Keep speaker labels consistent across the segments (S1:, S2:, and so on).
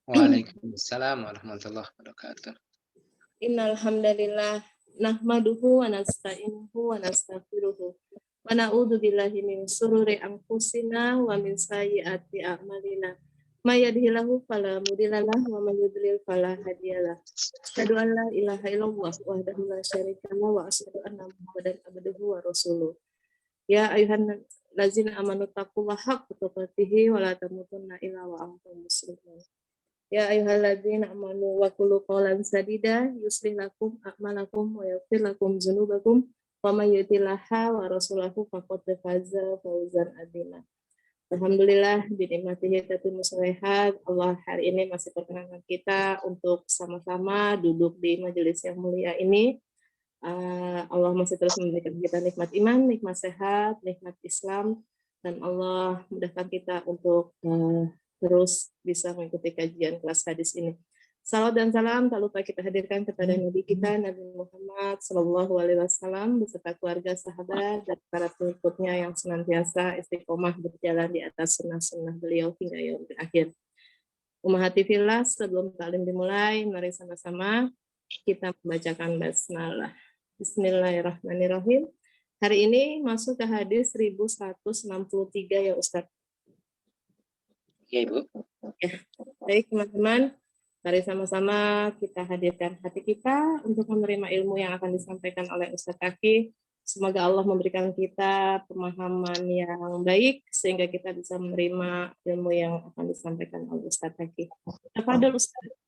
S1: Waalaikumsalam warahmatullahi wabarakatuh.
S2: Innal hamdalillah nahmaduhu wa nasta'inuhu wa nastaghfiruh wa na'udzu billahi min shururi anfusina wa min sayyiati a'malina. May yahdihillahu fala mudhillalah wa may yudlil fala hadiyalah. Asyhadu an la ilaha illallah wahdahu la syarika lahu wa asyhadu anna Muhammadan abduhu wa rasuluh. Ya ayuhan ladzina amanu taqullaha haqqa tuqatih wa la tamutunna illa wa antum muslimun. Ya ayyuhalladzina amanu wa qulu qawlan sadida yuslih lakum a'malakum wa yaghfir lakum dzunubakum wa may yuti'illah wa rasulahu faqad faza fawzan adzima. Alhamdulillah binikmatihi tatimmu shalihat. Allah hari ini masih perkenankan kita untuk sama-sama duduk di majelis yang mulia ini. Allah masih terus memberikan kita nikmat iman, nikmat sehat, nikmat Islam, dan Allah mudahkan kita untuk terus bisa mengikuti kajian kelas hadis ini. Salawat dan salam tak lupa kita hadirkan kepada Nabi kita Nabi Muhammad SAW beserta keluarga, sahabat, dan para pengikutnya yang senantiasa istiqomah berjalan di atas sunnah-sunnah beliau hingga yaumil akhir. Ummahati fillah, sebelum taklim dimulai, mari sama-sama kita membacakan basmalah. Bismillahirrahmanirrahim. Hari ini masuk ke hadis 1163 ya Ustaz.
S1: Ya Ibu.
S2: Ya. Baik teman-teman, mari sama-sama kita hadirkan hati kita untuk menerima ilmu yang akan disampaikan oleh Ustadz Aki. Semoga Allah memberikan kita pemahaman yang baik sehingga kita bisa menerima ilmu yang akan disampaikan oleh Ustadz Aki. Tafadhol Ustadz.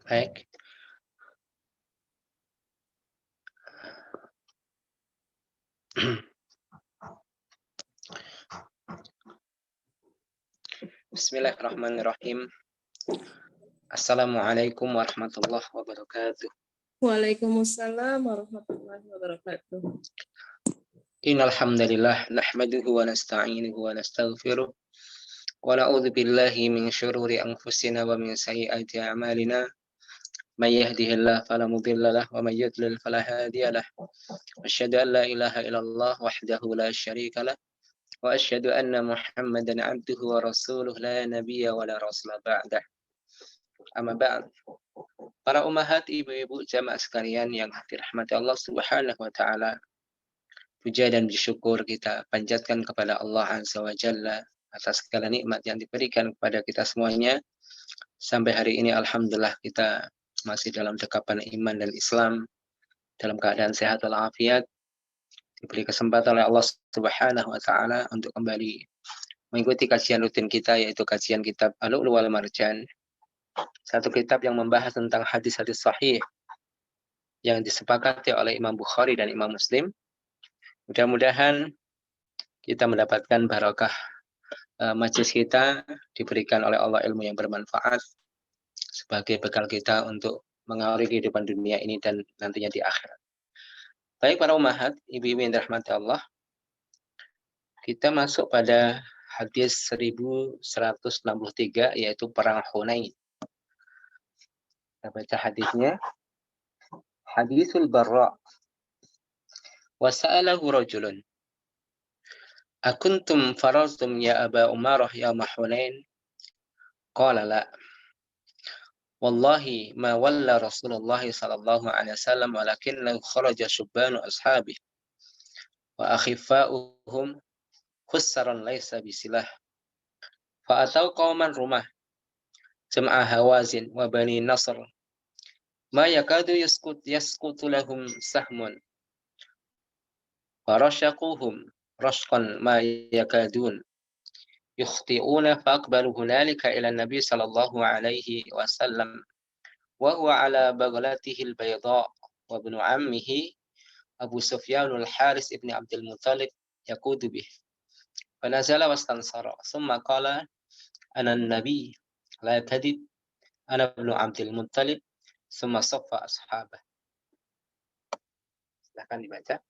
S1: Baik. Bismillahirrahmanirrahim. Assalamualaikum warahmatullahi wabarakatuh.
S2: Waalaikumsalam warahmatullahi wabarakatuh.
S1: Innal hamdalillah nahmaduhu wa nasta'inuhu wa nastaghfiruh wa na'udzu billahi min syururi anfusina wa min sayyiati a'malina. May yahdihillahu fala mudhillalah wa may yudlil fala hadiyalah. Asyhadu an la ilaha illallah wahdahu la syarikalah. Wa asyhadu anna Muhammadan abduhu wa rasuluh la nabiyya wa la rasula ba'dah. Amma ba'd. Para ummahat, ibu-ibu, jamaah sekalian yang dirahmati Allah Subhanahu wa taala. Puja dan bersyukur kita panjatkan kepada Allah Azza wa Jalla atas segala nikmat yang diberikan kepada kita semuanya. Sampai hari ini alhamdulillah kita masih dalam dekapan iman dan Islam, dalam keadaan sehat walafiat. Diberi kesempatan oleh Allah Subhanahu wa taala untuk kembali mengikuti kajian rutin kita, yaitu kajian kitab Al-Lu'lu' wal Marjan. Satu kitab yang membahas tentang hadis-hadis sahih yang disepakati oleh Imam Bukhari dan Imam Muslim. Mudah-mudahan kita mendapatkan barakah majelis kita, diberikan oleh Allah ilmu yang bermanfaat sebagai bekal kita untuk mengawali kehidupan dunia ini dan nantinya di akhirat. Baik para ummahat, ibu-ibu yang dirahmati Allah, kita masuk pada hadis 1163 yaitu perang Hunain. Kita baca hadisnya. Hadisul Barra. Wa sa'alahu rajulun. Akuntum faraztum ya Aba Umarah ya Hunain? Qala la. Wallahi ma walla Rasulullah sallallahu alaihi wasallam walakinnahu kharaja syubbanu ashabi wa akhifa'uhum khussaran laysa bisilah. Fa atau qauman rumah jam'a Hawazin wa Bani Nasr ma yakadu yasqutu lahum sahmun farashaquhum rashqan ma yakadun yukhti'una faqbalu hunalika ila Nabi sallallahu alaihi wasallam wa huwa ala baghlatihi al-bayda wa ibnu ammihi Abu Sufyan al-Haris ibn Abdul Muttalib yaqudu bih fa nazala wastansara thumma qala ana an-nabi la kadib ana ibnu Abdul Muttalib thumma saffa ashabah. Silakan dibaca.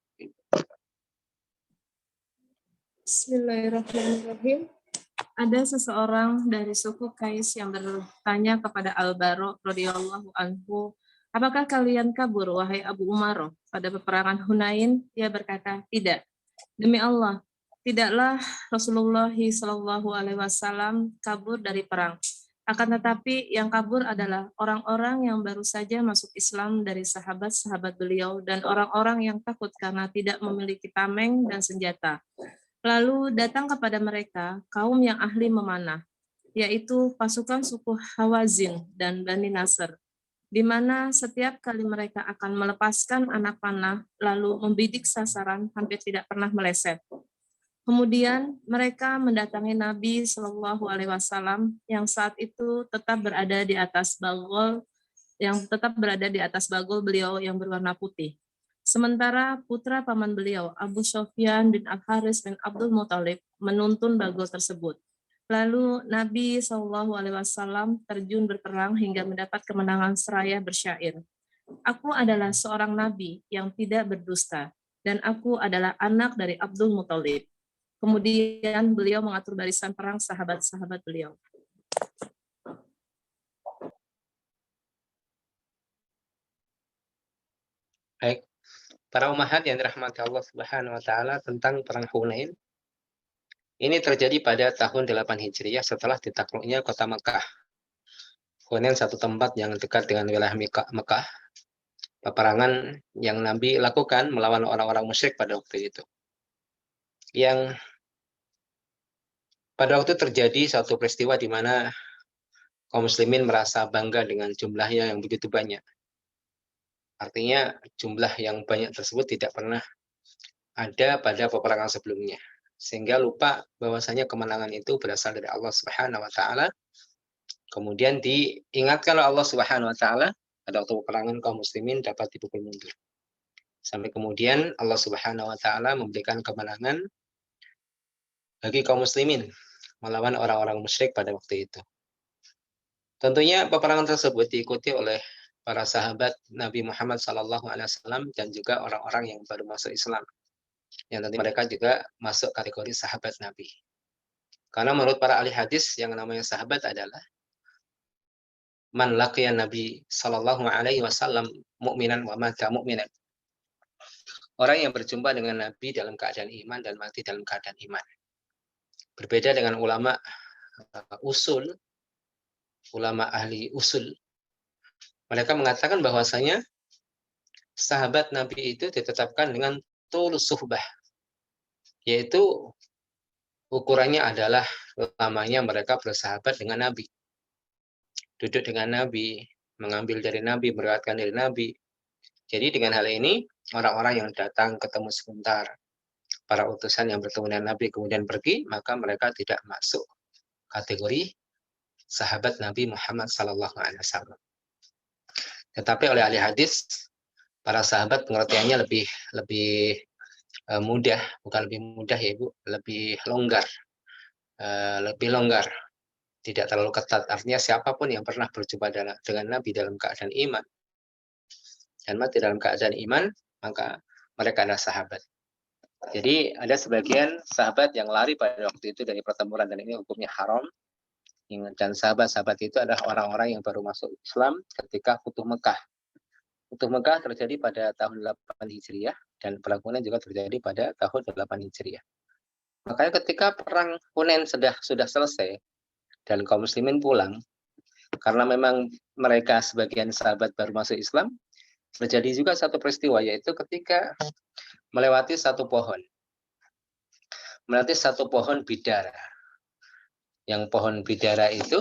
S2: Bismillahirrahmanirrahim. Ada seseorang dari suku Qais yang bertanya kepada Al-Bara radhiyallahu anhu, apakah kalian kabur wahai Abu Umarah pada peperangan Hunain? Dia berkata, tidak. Demi Allah, Tidaklah Rasulullah Shallallahu Alaihi Wasallam kabur dari perang. Akan tetapi yang kabur adalah orang-orang yang baru saja masuk Islam dari sahabat-sahabat beliau dan orang-orang yang takut karena tidak memiliki tameng dan senjata. Lalu datang kepada mereka kaum yang ahli memanah, yaitu pasukan suku Hawazin dan Bani Nasr, di mana setiap kali mereka akan melepaskan anak panah lalu membidik sasaran hampir tidak pernah meleset. Kemudian mereka mendatangi Nabi Shallallahu Alaihi Wasallam yang saat itu tetap berada di atas bagol beliau yang berwarna putih. Sementara putra paman beliau Abu Sufyan bin Al Haris bin Abdul Muthalib menuntun bagol tersebut. Lalu Nabi Shallallahu Alaihi Wasallam terjun berperang hingga mendapat kemenangan seraya bersyair. Aku adalah seorang nabi yang tidak berdusta dan aku adalah anak dari Abdul Muthalib. Kemudian beliau mengatur barisan perang sahabat-sahabat beliau.
S1: Baik, para umahat yang dirahmati Allah Subhanahu wa taala, tentang perang Hunain. Ini terjadi pada tahun 8 Hijriah setelah ditakluknya kota Mekah. Hunain satu tempat yang dekat dengan wilayah Mekah. Peperangan yang Nabi lakukan melawan orang-orang musyrik pada waktu itu. Yang pada waktu terjadi satu peristiwa di mana kaum muslimin merasa bangga dengan jumlahnya yang begitu banyak. Artinya jumlah yang banyak tersebut tidak pernah ada pada peperangan sebelumnya. Sehingga lupa bahwasanya kemenangan itu berasal dari Allah Subhanahu wa taala. Kemudian diingatkan oleh Allah Subhanahu wa taala pada waktu peperangan kaum muslimin dapat dipukul mundur. Sampai kemudian Allah Subhanahu wa taala memberikan kemenangan bagi kaum muslimin melawan orang-orang musyrik pada waktu itu. Tentunya peperangan tersebut diikuti oleh para sahabat Nabi Muhammad SAW dan juga orang-orang yang baru masuk Islam. Yang nanti mereka juga masuk kategori sahabat Nabi. Karena menurut para ahli hadis yang namanya sahabat adalah man laqiya Nabi SAW mu'minan wa mata mu'minan. Orang yang berjumpa dengan Nabi dalam keadaan iman dan mati dalam keadaan iman. Berbeda dengan ulama ahli usul. Mereka mengatakan bahwasanya sahabat Nabi itu ditetapkan dengan tulus suhbah, yaitu ukurannya adalah lamanya mereka bersahabat dengan Nabi, duduk dengan Nabi, mengambil dari Nabi, meriwayatkan dari Nabi. Jadi dengan hal ini, orang-orang yang datang ketemu sebentar, para utusan yang bertemu dengan Nabi kemudian pergi, maka mereka tidak masuk kategori sahabat Nabi Muhammad SAW. Tetapi oleh ahli hadis, para sahabat pengertiannya lebih mudah, bukan lebih mudah ya Ibu, lebih longgar, tidak terlalu ketat. Artinya siapapun yang pernah berjumpa dengan Nabi dalam keadaan iman dan mati dalam keadaan iman, maka mereka adalah sahabat. Jadi ada sebagian sahabat yang lari pada waktu itu dari pertempuran, dan ini hukumnya haram. Dan sahabat-sahabat itu adalah orang-orang yang baru masuk Islam ketika Futuh Mekah. Futuh Mekah terjadi pada tahun 8 Hijriah dan perang juga terjadi pada tahun 8 Hijriah. Makanya ketika perang Hunain sudah selesai dan kaum muslimin pulang, karena memang mereka sebagian sahabat baru masuk Islam, terjadi juga satu peristiwa, yaitu ketika melewati satu pohon bidara. Yang pohon bidara itu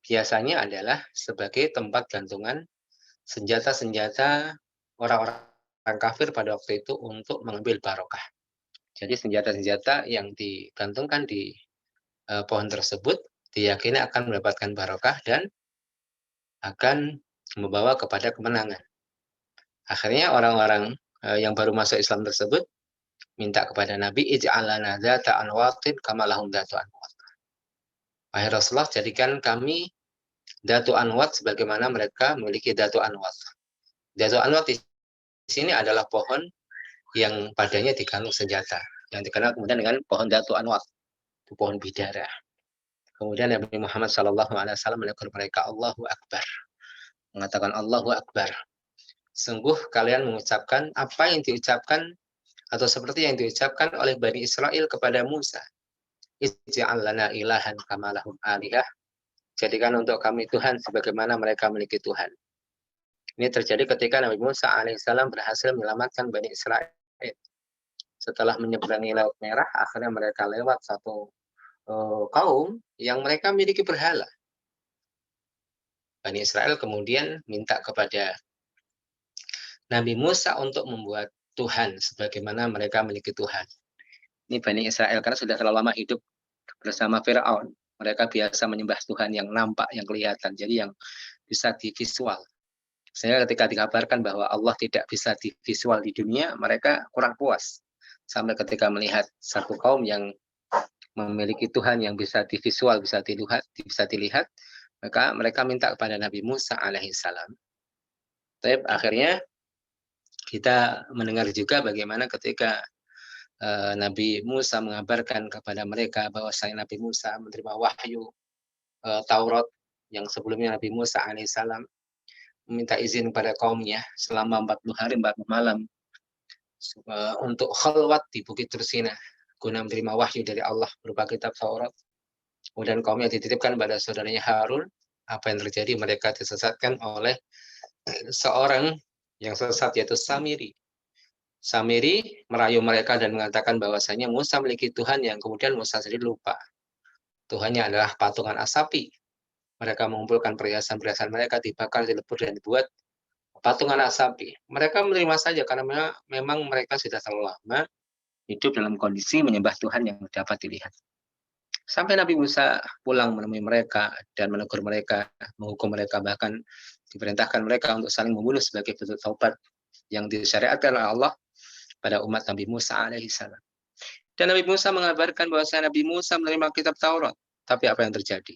S1: biasanya adalah sebagai tempat gantungan senjata-senjata orang-orang kafir pada waktu itu untuk mengambil barokah. Jadi senjata-senjata yang digantungkan di pohon tersebut diyakini akan mendapatkan barokah dan akan membawa kepada kemenangan. Akhirnya orang-orang yang baru masuk Islam tersebut minta kepada Nabi, ij'alana dzata anwatin kama lahum dzatu anwat. Wahai Rasulullah, jadikan kami dzatu anwat sebagaimana mereka memiliki dzatu anwat. Dzatu anwat di sini adalah pohon yang padanya digantung senjata, yang dikenal kemudian dengan pohon dzatu anwat, itu pohon bidara. Kemudian Nabi Muhammad SAW menegur mereka, Allahu Akbar, mengatakan Allahu Akbar. Sungguh kalian mengucapkan apa yang diucapkan Atau seperti yang diucapkan oleh Bani Israel kepada Musa, ij'al lana ilahan kama lahum alihah, jadikan untuk kami Tuhan sebagaimana mereka memiliki Tuhan. Ini terjadi ketika Nabi Musa alaihissalam berhasil menyelamatkan Bani Israel. Setelah menyeberangi Laut Merah, akhirnya mereka lewat satu kaum yang mereka miliki berhala. Bani Israel kemudian minta kepada Nabi Musa untuk membuat Tuhan sebagaimana mereka memiliki Tuhan. Ini Bani Israel karena sudah terlalu lama hidup bersama Firaun. Mereka biasa menyembah Tuhan yang nampak, yang kelihatan, jadi yang bisa divisual. Sehingga ketika dikabarkan bahwa Allah tidak bisa divisual di dunia, mereka kurang puas. Sampai ketika melihat satu kaum yang memiliki Tuhan yang bisa divisual, bisa dilihat, maka mereka minta kepada Nabi Musa alaihissalam. Tapi akhirnya kita mendengar juga bagaimana ketika Nabi Musa mengabarkan kepada mereka bahwa Nabi Musa menerima wahyu Taurat yang sebelumnya Nabi Musa alaihissalam meminta izin kepada kaumnya selama 40 hari 40 malam untuk khalwat di Bukit Tursina guna menerima wahyu dari Allah berupa kitab Taurat. Kemudian kaumnya dititipkan pada saudaranya Harun. Apa yang terjadi? Mereka disesatkan oleh seorang yang sesat, yaitu Samiri. Samiri merayu mereka dan mengatakan bahwasanya Musa memiliki Tuhan yang kemudian Musa sendiri lupa. Tuhannya adalah patungan asapi. Mereka mengumpulkan perhiasan-perhiasan mereka, dibakar, dilebur, dan dibuat patungan asapi. Mereka menerima saja karena memang mereka sudah terlalu lama hidup dalam kondisi menyembah Tuhan yang dapat dilihat. Sampai Nabi Musa pulang menemui mereka dan menegur mereka, menghukum mereka, bahkan diperintahkan mereka untuk saling membunuh sebagai bentuk taubat yang disyariatkan oleh Allah pada umat Nabi Musa alaihissalam. Dan Nabi Musa mengabarkan bahwa Nabi Musa menerima kitab Taurat. Tapi apa yang terjadi?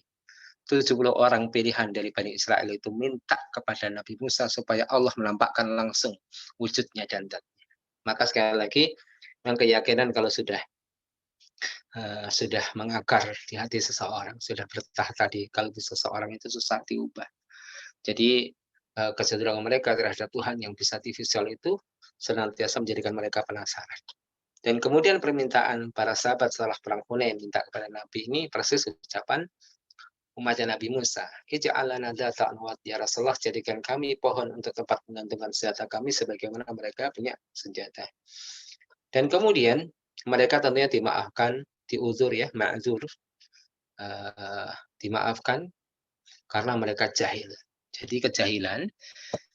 S1: 70 orang pilihan dari Bani Israel itu minta kepada Nabi Musa supaya Allah menampakkan langsung wujudnya dan zatnya. Maka sekali lagi, yang keyakinan kalau sudah mengakar di hati seseorang, sudah bertahta di kalbu seseorang, itu susah diubah. Jadi kecenderungan mereka terhadap Tuhan yang bisa divisual itu senantiasa menjadikan mereka penasaran. Dan kemudian permintaan para sahabat setelah perang Hunain minta kepada Nabi ini persis ucapan umatnya Nabi Musa. Ij'al lana dzatan wat, ya Rasulullah, jadikan kami pohon untuk tempat menggantungkan senjata kami sebagaimana mereka punya senjata. Dan kemudian mereka tentunya dimaafkan, diuzur ya, ma'zur, dimaafkan karena mereka jahil. Jadi kejahilan,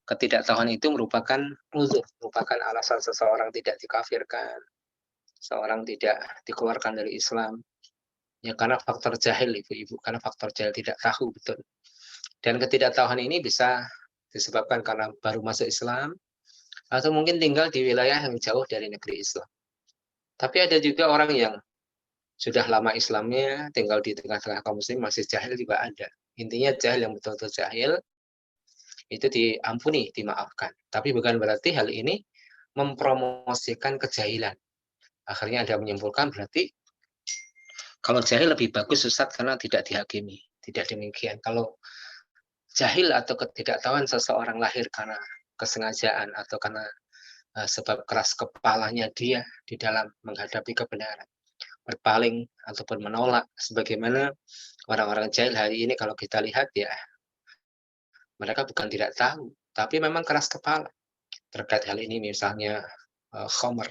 S1: ketidaktahuan itu merupakan uzur, merupakan alasan seseorang tidak dikafirkan, seorang tidak dikeluarkan dari Islam. Ya karena faktor jahil, ibu-ibu, karena faktor jahil, tidak tahu betul. Dan ketidaktahuan ini bisa disebabkan karena baru masuk Islam, atau mungkin tinggal di wilayah yang jauh dari negeri Islam. Tapi ada juga orang yang sudah lama Islamnya, tinggal di tengah-tengah kaum muslim, masih jahil juga ada. Intinya jahil yang betul-betul jahil, itu diampuni, dimaafkan. Tapi bukan berarti hal ini mempromosikan kejahilan. Akhirnya ada menyimpulkan berarti kalau jahil lebih bagus sesat karena tidak dihakimi. Tidak demikian. Kalau jahil atau ketidaktahuan seseorang lahir karena kesengajaan atau karena sebab keras kepalanya dia di dalam menghadapi kebenaran, berpaling ataupun menolak, sebagaimana orang-orang jahil hari ini kalau kita lihat ya, mereka bukan tidak tahu, tapi memang keras kepala terkait hal ini. Misalnya khamr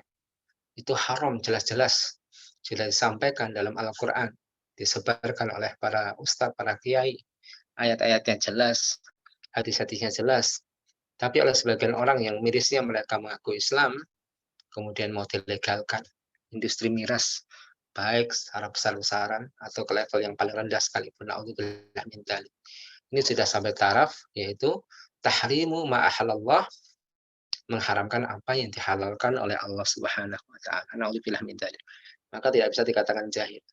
S1: itu haram, jelas-jelas sudah disampaikan dalam Al-Quran, disebarkan oleh para ustadz, para kiai, ayat-ayatnya jelas, hadis-hadisnya jelas. Tapi oleh sebagian orang yang mirisnya mereka mengaku Islam, kemudian mau dilegalkan industri miras, baik secara besar-besaran atau ke level yang paling rendah sekalipun. Na'udzubillah min dzalik. Ini sudah sampai taraf, yaitu tahrimu ma'ahalallah, mengharamkan apa yang dihalalkan oleh Allah Subhanahu wa taala. Na'udzubillah min dzalik. Maka tidak bisa dikatakan jahil.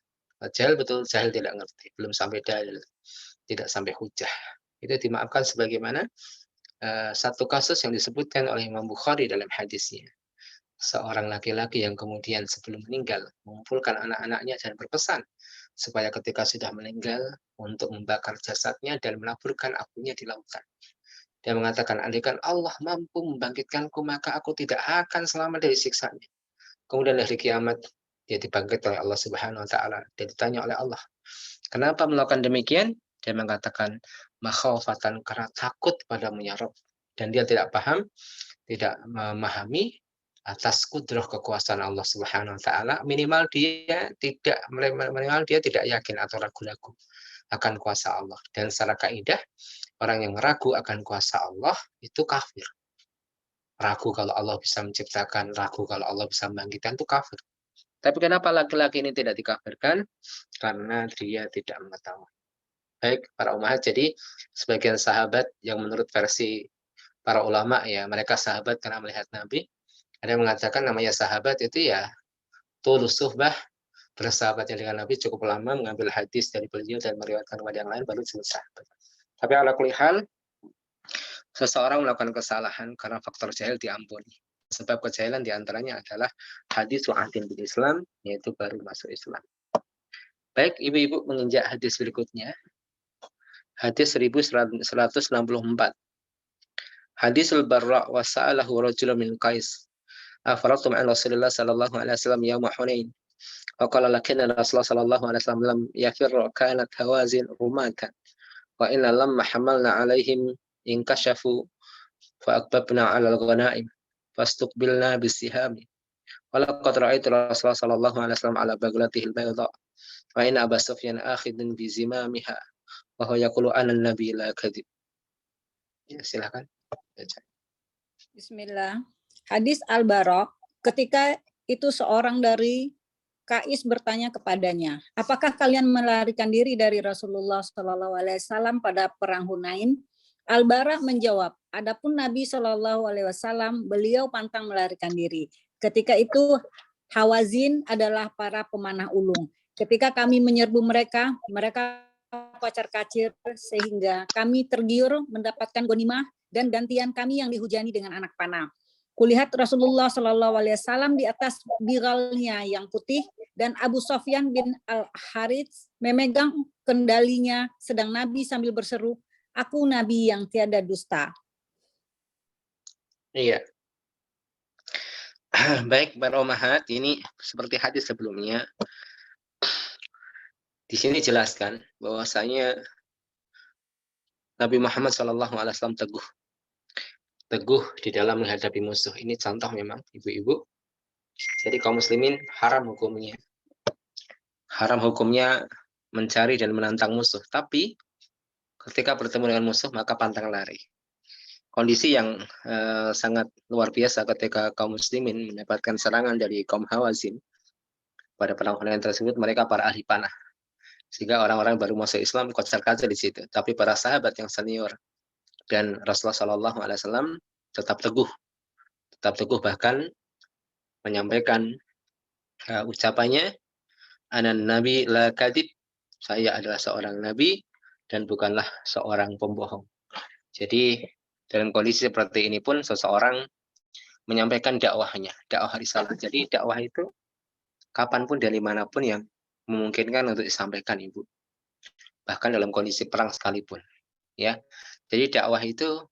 S1: Jahil betul, jahil tidak ngerti, belum sampai dalil, tidak sampai hujah. Itu dimaafkan sebagaimana satu kasus yang disebutkan oleh Imam Bukhari dalam hadisnya. Seorang laki-laki yang kemudian sebelum meninggal mengumpulkan anak-anaknya dan berpesan supaya ketika sudah meninggal untuk membakar jasadnya dan menaburkan apinya di lautan. Dia mengatakan, andaikan Allah mampu membangkitkanku, maka aku tidak akan selamat dari siksanya. Kemudian hari kiamat dia dibangkitkan oleh Allah Subhanahu wa taala dan ditanya oleh Allah, "Kenapa melakukan demikian?" Dia mengatakan, "Makhofatan," karena takut padamu ya Rabb. Dan dia tidak paham, tidak memahami atas kudrah kekuasaan Allah Subhanahu wa taala, minimal dia tidak yakin atau ragu-ragu akan kuasa Allah. Dan secara kaidah, orang yang ragu akan kuasa Allah itu kafir. Ragu kalau Allah bisa menciptakan, ragu kalau Allah bisa membangkitkan itu kafir. Tapi kenapa laki-laki ini tidak dikafirkan? Karena dia tidak mengetahui. Baik, para umat, jadi sebagian sahabat yang menurut versi para ulama ya, mereka sahabat karena melihat Nabi. Ada yang mengatakan namanya sahabat itu ya tulus suhbah, bersahabatnya dengan Nabi cukup lama, mengambil hadis dari beliau dan meriwayatkan kepada yang lain, baru disebut sahabat. Tapi ala kulli hal, seseorang melakukan kesalahan karena faktor jahil diampuni. Sebab kejahilan diantaranya adalah hadis wa'adin bil Islam, yaitu baru masuk Islam. Baik, ibu-ibu menginjak hadis berikutnya. Hadis 1164. Hadis al-Barra wa sa'alahu rajulun min Qais. Afaratu ma'an Rasulullah sallallahu alaihi wasallam yawma Hunain. Wa qala lakinna Rasulullah sallallahu alaihi wasallam lam yafirru kanat hawazin rumatan. Wa inna lamma hamalna alaihim inkashafu fa aqbabna 'ala al-ghanaim fastuqbilna bisihami. Wa laqad ra'aitu Rasulullah sallallahu alaihi wasallam 'ala baghlatihi al-bayda. Wa inna Aba Sufyan akhidun bi zimamiha wa huwa yaqulu ana an-nabi la kadhib. Ya, silakan.
S3: Bismillah. Hadis Al-Bara, ketika itu seorang dari Kais bertanya kepadanya, apakah kalian melarikan diri dari Rasulullah SAW pada perang Hunain? Al-Bara menjawab, adapun Nabi SAW, beliau pantang melarikan diri. Ketika itu Hawazin adalah para pemanah ulung. Ketika kami menyerbu mereka, mereka kocar-kacir sehingga kami tergiur mendapatkan ghanimah dan gantian kami yang dihujani dengan anak panah. Kulihat Rasulullah SAW di atas biralnya yang putih dan Abu Sofyan bin Al-Harits memegang kendalinya sedang Nabi sambil berseru, "Aku Nabi yang tiada dusta."
S1: Iya. Baik, para umahat, ini seperti hadis sebelumnya. Di sini jelaskan bahwasanya Nabi Muhammad SAW teguh di dalam menghadapi musuh. Ini contoh memang, ibu-ibu. Jadi kaum muslimin haram hukumnya mencari dan menantang musuh. Tapi ketika bertemu dengan musuh maka pantang lari. Kondisi yang sangat luar biasa ketika kaum muslimin mendapatkan serangan dari kaum Hawazin. Pada perang Hunain tersebut mereka para ahli panah. Sehingga orang-orang baru masuk Islam kocar-kacir di situ. Tapi para sahabat yang senior dan Rasulullah SAW tetap teguh bahkan menyampaikan ucapannya, anan nabi la kadib, saya adalah seorang nabi dan bukanlah seorang pembohong. Jadi dalam kondisi seperti ini pun seseorang menyampaikan dakwahnya, dakwah risalah. Jadi dakwah itu kapanpun dari manapun yang memungkinkan untuk disampaikan, ibu. Bahkan dalam kondisi perang sekalipun, ya. Jadi dakwah itu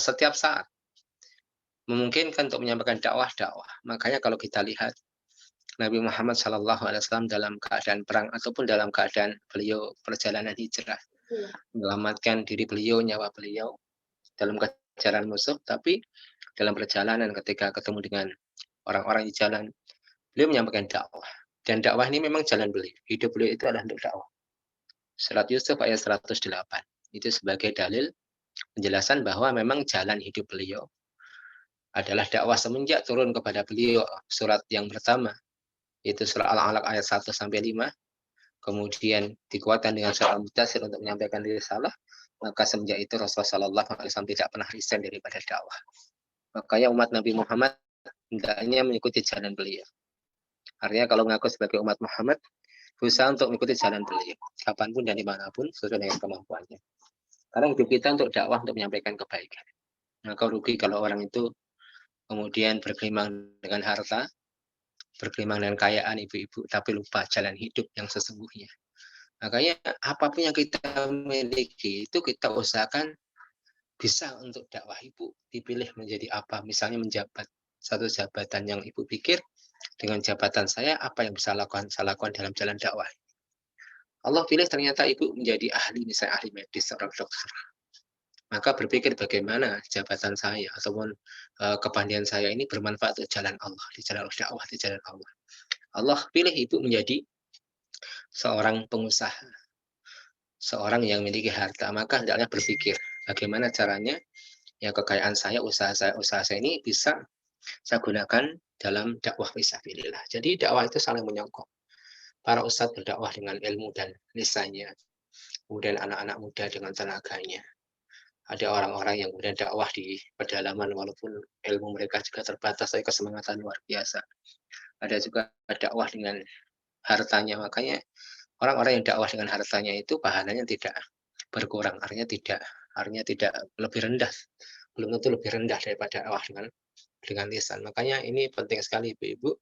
S1: setiap saat memungkinkan untuk menyampaikan dakwah. Makanya kalau kita lihat Nabi Muhammad SAW dalam keadaan perang ataupun dalam keadaan beliau perjalanan hijrah, menyelamatkan diri beliau, nyawa beliau dalam kejaran musuh, tapi dalam perjalanan ketika ketemu dengan orang-orang di jalan, beliau menyampaikan dakwah. Dan dakwah ini memang jalan beliau. Hidup beliau itu adalah untuk dakwah. Surat Yusuf ayat 108. Itu sebagai dalil penjelasan bahwa memang jalan hidup beliau adalah dakwah semenjak turun kepada beliau surat yang pertama, yaitu surat Al-Alaq ayat 1-5. Kemudian dikuatkan dengan surat Al-Mudaththir untuk menyampaikan risalah. Maka semenjak itu Rasulullah SAW tidak pernah resign daripada dakwah. Makanya umat Nabi Muhammad hendaknya mengikuti jalan beliau. Artinya kalau mengaku sebagai umat Muhammad, berusaha untuk mengikuti jalan beliau, kapanpun dan dimanapun, sesuai dengan kemampuannya. Karena hidup kita untuk dakwah, untuk menyampaikan kebaikan. Maka rugi kalau orang itu kemudian bergelimang dengan harta, bergelimang dengan kekayaan ibu-ibu, tapi lupa jalan hidup yang sesungguhnya. Makanya apapun yang kita miliki, itu kita usahakan bisa untuk dakwah. Ibu dipilih menjadi apa, misalnya menjabat satu jabatan yang ibu pikir dengan jabatan saya, apa yang bisa saya lakukan dalam jalan dakwah. Allah pilih ternyata ibu menjadi ahli, misalnya ahli medis, seorang dokter. Maka berpikir bagaimana jabatan saya ataupun kepandaian saya ini bermanfaat untuk jalan Allah, di jalan dakwah, di jalan Allah. Allah pilih ibu menjadi seorang pengusaha, seorang yang memiliki harta, maka hendaknya berpikir bagaimana caranya ya kekayaan saya, usaha saya ini bisa saya gunakan dalam dakwah fisabilillah. Jadi dakwah itu saling menyokong. Para ustadz berdakwah dengan ilmu dan lisannya, kemudian anak-anak muda dengan tenaganya. Ada orang-orang yang kemudian dakwah di pedalaman walaupun ilmu mereka juga terbatas, tapi kesemangatan luar biasa. Ada juga dakwah dengan hartanya, makanya orang-orang yang dakwah dengan hartanya itu pahalanya tidak berkurang, artinya tidak lebih rendah, belum tentu lebih rendah daripada dakwah dengan lisan. Makanya ini penting sekali ibu-ibu,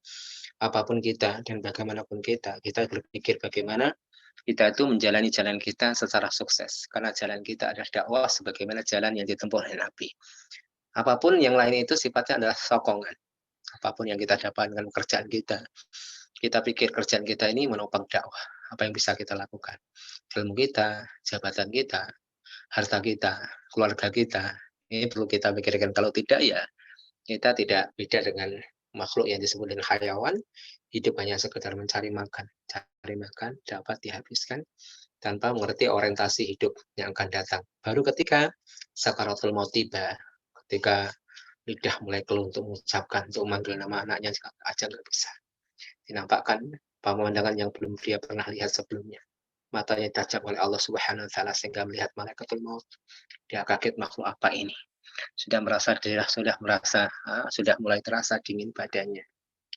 S1: apapun kita dan bagaimanapun kita berpikir bagaimana kita itu menjalani jalan kita secara sukses. Karena jalan kita adalah dakwah sebagaimana jalan yang ditempuh oleh Nabi. Apapun yang lain itu sifatnya adalah sokongan. Apapun yang kita dapatkan pekerjaan kita pikir kerjaan kita ini menopang dakwah. Apa yang bisa kita lakukan? Ilmu kita, jabatan kita, harta kita, keluarga kita. Ini perlu kita pikirkan. Kalau tidak ya kita tidak beda dengan makhluk yang disebut dengan hayawan, hidup hanya sekedar mencari makan dapat dihabiskan tanpa mengerti orientasi hidup yang akan datang. Baru ketika sakaratul maut tiba, ketika lidah mulai keluh untuk mengucapkan, untuk memanggil nama anaknya, aja nggak bisa. Dinampakkan pemandangan yang belum dia pernah lihat sebelumnya. Matanya ditajam oleh Allah Subhanahu wa Ta'ala sehingga melihat malaikatul maut. Dia kaget, makhluk apa ini? Sudah mulai terasa dingin badannya.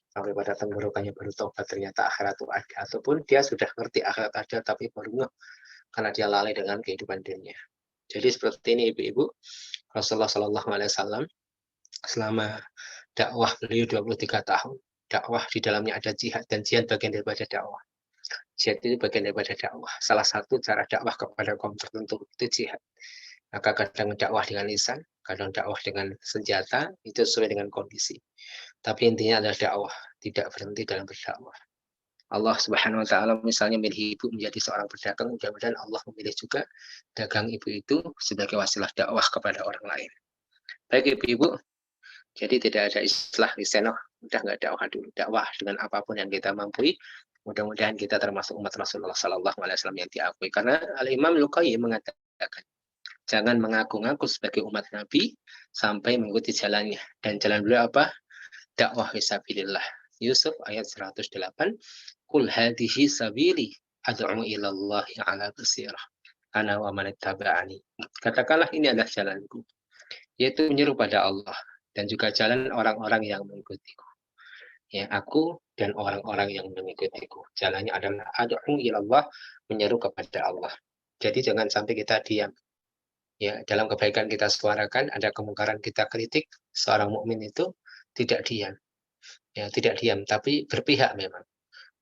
S1: Sampai pada tenggorokannya baru tobat, ternyata akhirat itu ada. Ataupun dia sudah ngerti akhirat ada tapi baru ngeh karena dia lalai dengan kehidupan dunia. Jadi seperti ini ibu-ibu, Rasulullah Shallallahu Alaihi Wasallam selama dakwah beliau 23 tahun, dakwah di dalamnya ada jihad, dan jihad bagian daripada dakwah. Jihad itu bagian daripada dakwah. Salah satu cara dakwah kepada kaum tertentu itu jihad. Maka kadang dakwah dengan lisan, kadang dakwah dengan senjata, itu sesuai dengan kondisi. Tapi intinya adalah dakwah, tidak berhenti dalam berdakwah. Allah Subhanahu wa Ta'ala misalnya memilih ibu menjadi seorang pedagang, mudah-mudahan Allah memilih juga dagang ibu itu sebagai wasilah dakwah kepada orang lain. Baik ibu-ibu, jadi tidak ada istilah lisenoh, udah nggak dakwah dulu, dakwah dengan apapun yang kita mampu. Mudah-mudahan kita termasuk umat Rasulullah Sallallahu Alaihi Wasallam yang diakui. Karena Al-Imam Luqayyim mengatakan, jangan mengaku-ngaku sebagai umat Nabi sampai mengikuti jalannya. Dan jalan beliau apa? Dakwah fisabilillah. Yusuf ayat 108. Qul hadhihi sabili ad'u ila Allah ala basirah ana wa man ittaba'ani. Katakanlah ini adalah jalanku, yaitu menyeru pada Allah dan juga jalan orang-orang yang mengikutiku. Ya, aku dan orang-orang yang mengikutiku. Jalannya adalah ad'u ila Allah, menyeru kepada Allah. Jadi jangan sampai kita diam. Ya, dalam kebaikan kita suarakan, ada kemungkaran kita kritik. Seorang mukmin itu tidak diam. Ya, tidak diam, tapi berpihak memang.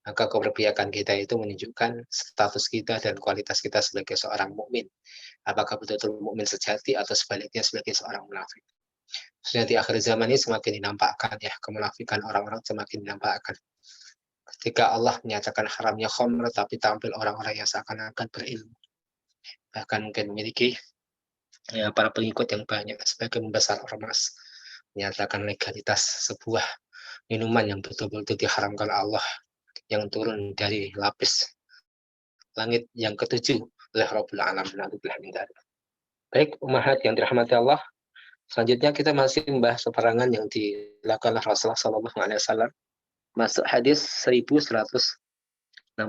S1: Maka keberpihakan kita itu menunjukkan status kita dan kualitas kita sebagai seorang mukmin. Apakah betul-betul mukmin sejati atau sebaliknya sebagai seorang munafik. Sebenarnya di akhir zaman ini semakin dinampakkan ya, kemunafikan orang-orang semakin dinampakkan. Ketika Allah menyatakan haramnya khamr, tapi tampil orang-orang yang seakan-akan berilmu. Bahkan mungkin memiliki ya, para pengikut yang banyak sebagai membesar ormas, menyatakan legalitas sebuah minuman yang betul-betul diharamkan Allah, yang turun dari lapis langit yang ketujuh oleh Rabbul Alamin. Baik, umahat yang dirahmati Allah, selanjutnya kita masih membahas peperangan yang dilakukan oleh Rasulullah SAW. Masuk hadis 1165.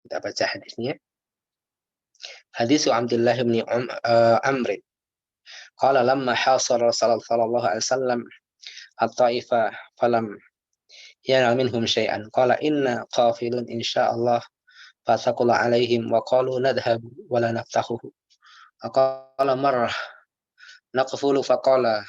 S1: Kita baca hadisnya. Hadis Abdullah bin Amr. Qala lamma hasara sallallahu alaihi wasallam at-Taifah falam yanal minhum syai'an. Qala inna qafilun insyaallah fasaqula alaihim wa qalu nadhhab wa la naftahuhu. Qala marrah naqfulu faqala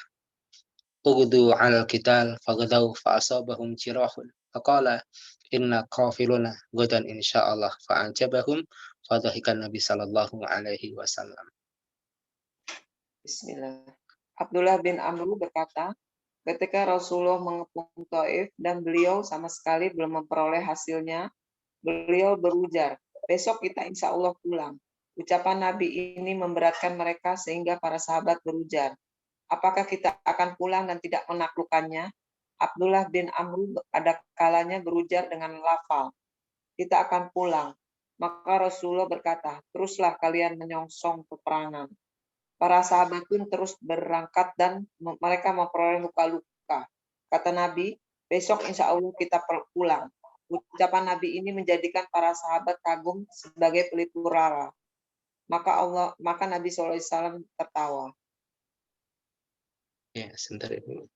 S1: ughdu 'ala al-qital faghadaw fa asabahum jirahun. Faqala inna qafiluna ghadan insyaallah fa'anjabahum fadhahikan Nabi sallallahu alaihi wasallam.
S4: Bismillah. Abdullah bin Amr berkata, ketika Rasulullah mengepung Taif dan beliau sama sekali belum memperoleh hasilnya, beliau berujar, besok kita insya Allah pulang. Ucapan Nabi ini memberatkan mereka sehingga para sahabat berujar, apakah kita akan pulang dan tidak menaklukkannya? Abdullah bin Amr pada kalanya berujar dengan lafal, kita akan pulang. Maka Rasulullah berkata, teruslah kalian menyongsong peperangan. Para sahabat pun terus berangkat dan mereka memperoleh luka-luka. Kata Nabi, besok insya Allah kita pulang. Ucapan Nabi ini menjadikan para sahabat kagum sebagai pelipur lara. Maka Nabi SAW tertawa.
S1: Ya, sebentar Ibu.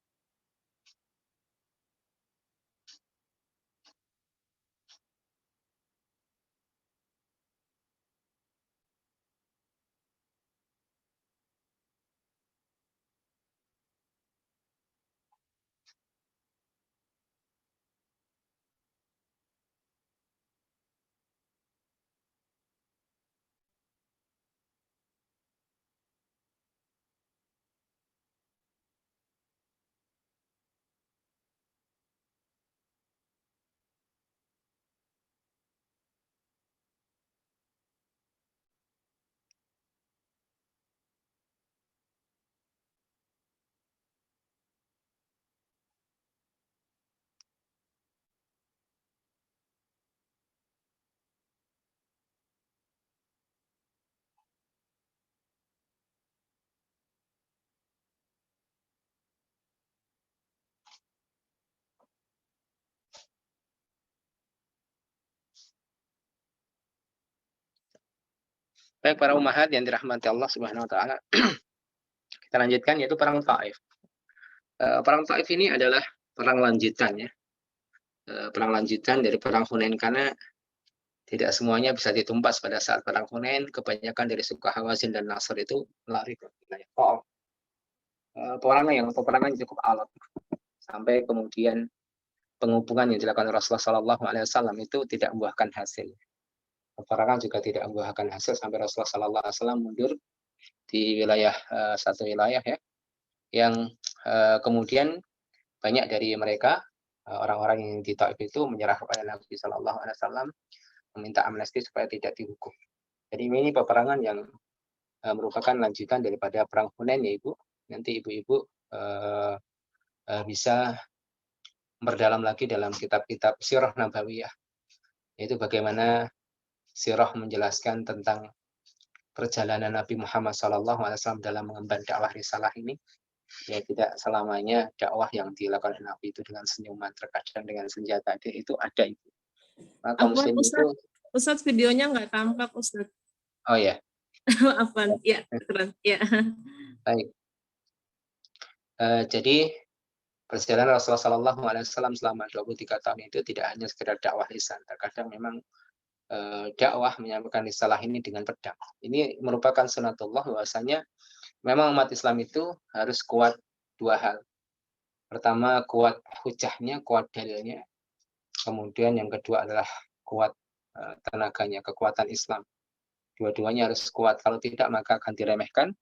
S1: Baik para umahat yang dirahmati Allah Subhanahu wa taala. Kita lanjutkan yaitu perang Taif. Perang Taif ini adalah perang lanjutan ya. Perang lanjutan dari perang Hunain, karena tidak semuanya bisa ditumpas pada saat perang Hunain. Kebanyakan dari suku Hawazin dan Nasr itu lari ke wilayah Taif. Peperangan cukup alot sampai kemudian penghubungan yang dilakukan Rasulullah SAW itu tidak membuahkan hasil. Peperangan juga tidak membuahkan hasil sampai Rasulullah SAW mundur di wilayah satu wilayah ya, yang kemudian banyak dari mereka orang-orang yang di Taif itu menyerah kepada Nabi SAW, meminta amnesti supaya tidak dihukum. Jadi ini peperangan yang merupakan lanjutan daripada perang Hunain ya Ibu. Nanti ibu-ibu bisa berdalam lagi dalam kitab-kitab Sirah Nabawiyah, yaitu bagaimana Sirah menjelaskan tentang perjalanan Nabi Muhammad SAW dalam mengemban dakwah risalah ini. Ya, tidak selamanya dakwah yang dilakukan Nabi itu dengan senyuman, terkadang dengan senjata itu ada Ibu. Maka muslim itu
S2: Ustadz videonya nggak tampak Ustadz.
S1: Oh ya.
S2: Apa? Ya, keren. Ya.
S1: Baik. Jadi perjalanan Rasulullah SAW selama 23 tahun itu tidak hanya sekedar dakwah lisan. Terkadang memang dakwah menyampaikan risalah ini dengan pedang. Ini merupakan sunatullah, bahwasanya memang umat Islam itu harus kuat dua hal. Pertama, kuat hujahnya, kuat dalilnya. Kemudian yang kedua adalah kuat tenaganya, kekuatan Islam. Dua-duanya harus kuat. Kalau tidak, maka akan diremehkan.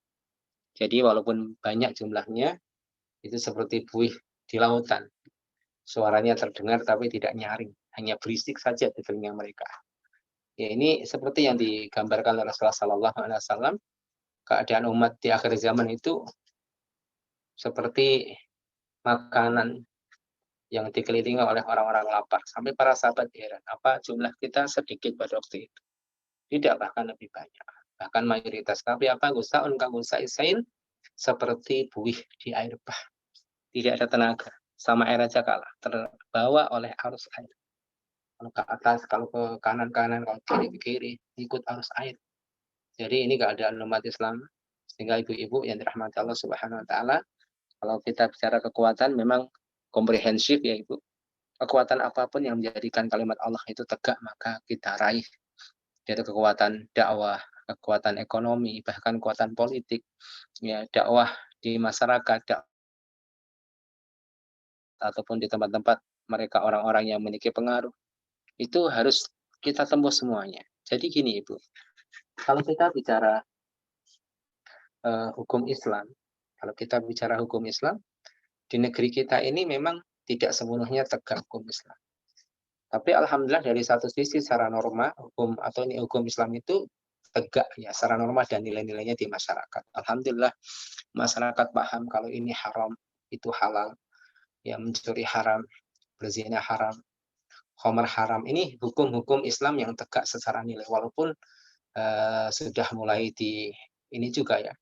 S1: Jadi walaupun banyak jumlahnya, itu seperti buih di lautan. Suaranya terdengar tapi tidak nyaring, hanya berisik saja di telinga mereka. Ya, ini seperti yang digambarkan oleh Rasulullah SAW. Keadaan umat di akhir zaman itu seperti makanan yang dikelilingi oleh orang-orang lapar. Sampai para sahabat heran, apa jumlah kita sedikit pada waktu itu? Tidak, bahkan lebih banyak. Bahkan mayoritas. Tapi apa? Gusaun kagusa'isain, seperti buih di air bah. Tidak ada tenaga. Sama air aja kalah. Terbawa oleh arus air. Kalau ke atas, kalau ke kanan-kanan, kalau kiri ke kiri, ikut arus air. Jadi ini keadaan umat Islam. Sehingga ibu-ibu yang dirahmati Allah Subhanahu wa taala, kalau kita bicara kekuatan memang komprehensif ya Ibu. Kekuatan apapun yang menjadikan kalimat Allah itu tegak, maka kita raih. Yaitu kekuatan dakwah, kekuatan ekonomi, bahkan kekuatan politik, ya dakwah di masyarakat, ataupun di tempat-tempat mereka orang-orang yang memiliki pengaruh. Itu harus kita tembus semuanya. Jadi gini Ibu, kalau kita bicara hukum Islam, di negeri kita ini memang tidak sepenuhnya tegak hukum Islam. Tapi alhamdulillah dari satu sisi secara norma hukum atau ini hukum Islam itu tegak ya secara norma dan nilai-nilainya di masyarakat. Alhamdulillah masyarakat paham kalau ini haram, itu halal. Ya mencuri haram, berzina haram, khamar haram. Ini hukum-hukum Islam yang tegak secara nilai walaupun sudah mulai ini juga ya.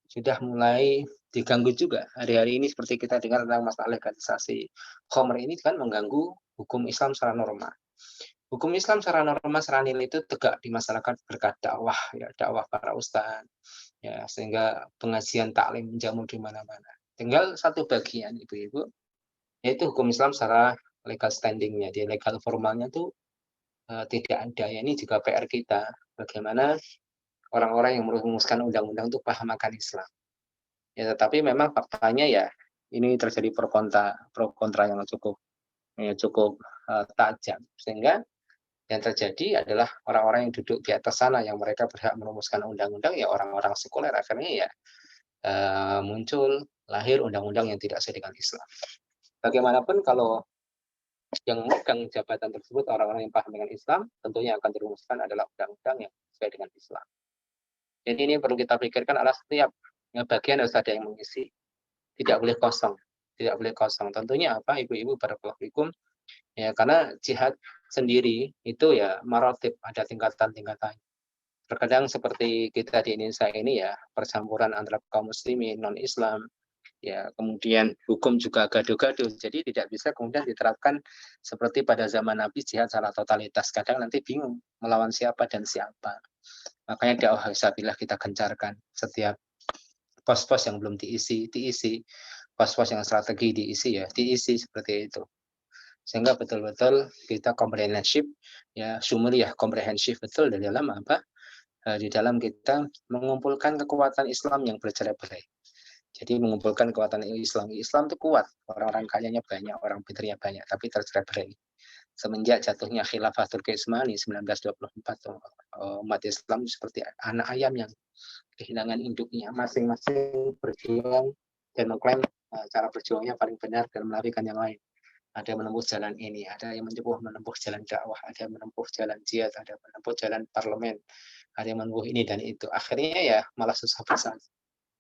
S1: Sudah mulai diganggu juga. Hari-hari ini seperti kita dengar tentang masalah legalisasi khamr ini kan mengganggu hukum Islam secara norma. Hukum Islam secara norma, secara nilai itu tegak di masyarakat berkat dakwah, ya dakwah para ustaz, ya sehingga pengajian taklim menjamur di mana-mana. Tinggal satu bagian ibu-ibu, yaitu hukum Islam secara legal standingnya, di legal formalnya tuh tidak ada. Ya, ini juga PR kita, bagaimana orang-orang yang merumuskan undang-undang itu paham akan Islam. Ya, tetapi memang faktanya ya ini terjadi pro kontra yang cukup tajam, sehingga yang terjadi adalah orang-orang yang duduk di atas sana yang mereka berhak merumuskan undang-undang ya orang-orang sekuler, akhirnya ya muncul lahir undang-undang yang tidak sesuai dengan Islam. Bagaimanapun kalau yang memegang jabatan tersebut orang-orang yang paham dengan Islam, tentunya akan dirumuskan adalah undang-undang yang sesuai dengan Islam. Jadi ini perlu kita pikirkan adalah setiap bagian harus ada yang mengisi, tidak boleh kosong, tidak boleh kosong. Tentunya apa ibu-ibu barakallahu fikum, ya karena jihad sendiri itu ya marotib, ada tingkatan-tingkatan. Terkadang seperti kita di Indonesia ini ya percampuran antara kaum muslimin non Islam, ya kemudian hukum juga gaduh-gaduh, jadi tidak bisa kemudian diterapkan seperti pada zaman Nabi jihad secara totalitas. Kadang nanti bingung melawan siapa dan siapa. Makanya dakwah fisabilillah kita gencarkan, setiap pos-pos yang belum diisi, pos-pos yang strategi diisi seperti itu. Sehingga betul-betul kita comprehensive, ya syumuliyah komprehensif betul di dalam apa? Di dalam kita mengumpulkan kekuatan Islam yang bercerai-berai. Jadi mengumpulkan kekuatan Islam itu kuat, orang-orang kayanya banyak, orang pintarnya banyak, tapi tercerai-berai. Semenjak jatuhnya khilafah Turki Utsmani 1924, umat Islam seperti anak ayam yang kehilangan induknya, masing-masing berjuang dan mengklaim cara berjuangnya paling benar dan melarikan yang lain. Ada yang menempuh jalan ini, ada yang menempuh jalan dakwah, ada yang menempuh jalan jihad, ada yang menempuh jalan parlemen, ada yang menempuh ini dan itu. Akhirnya ya malah susah bersama.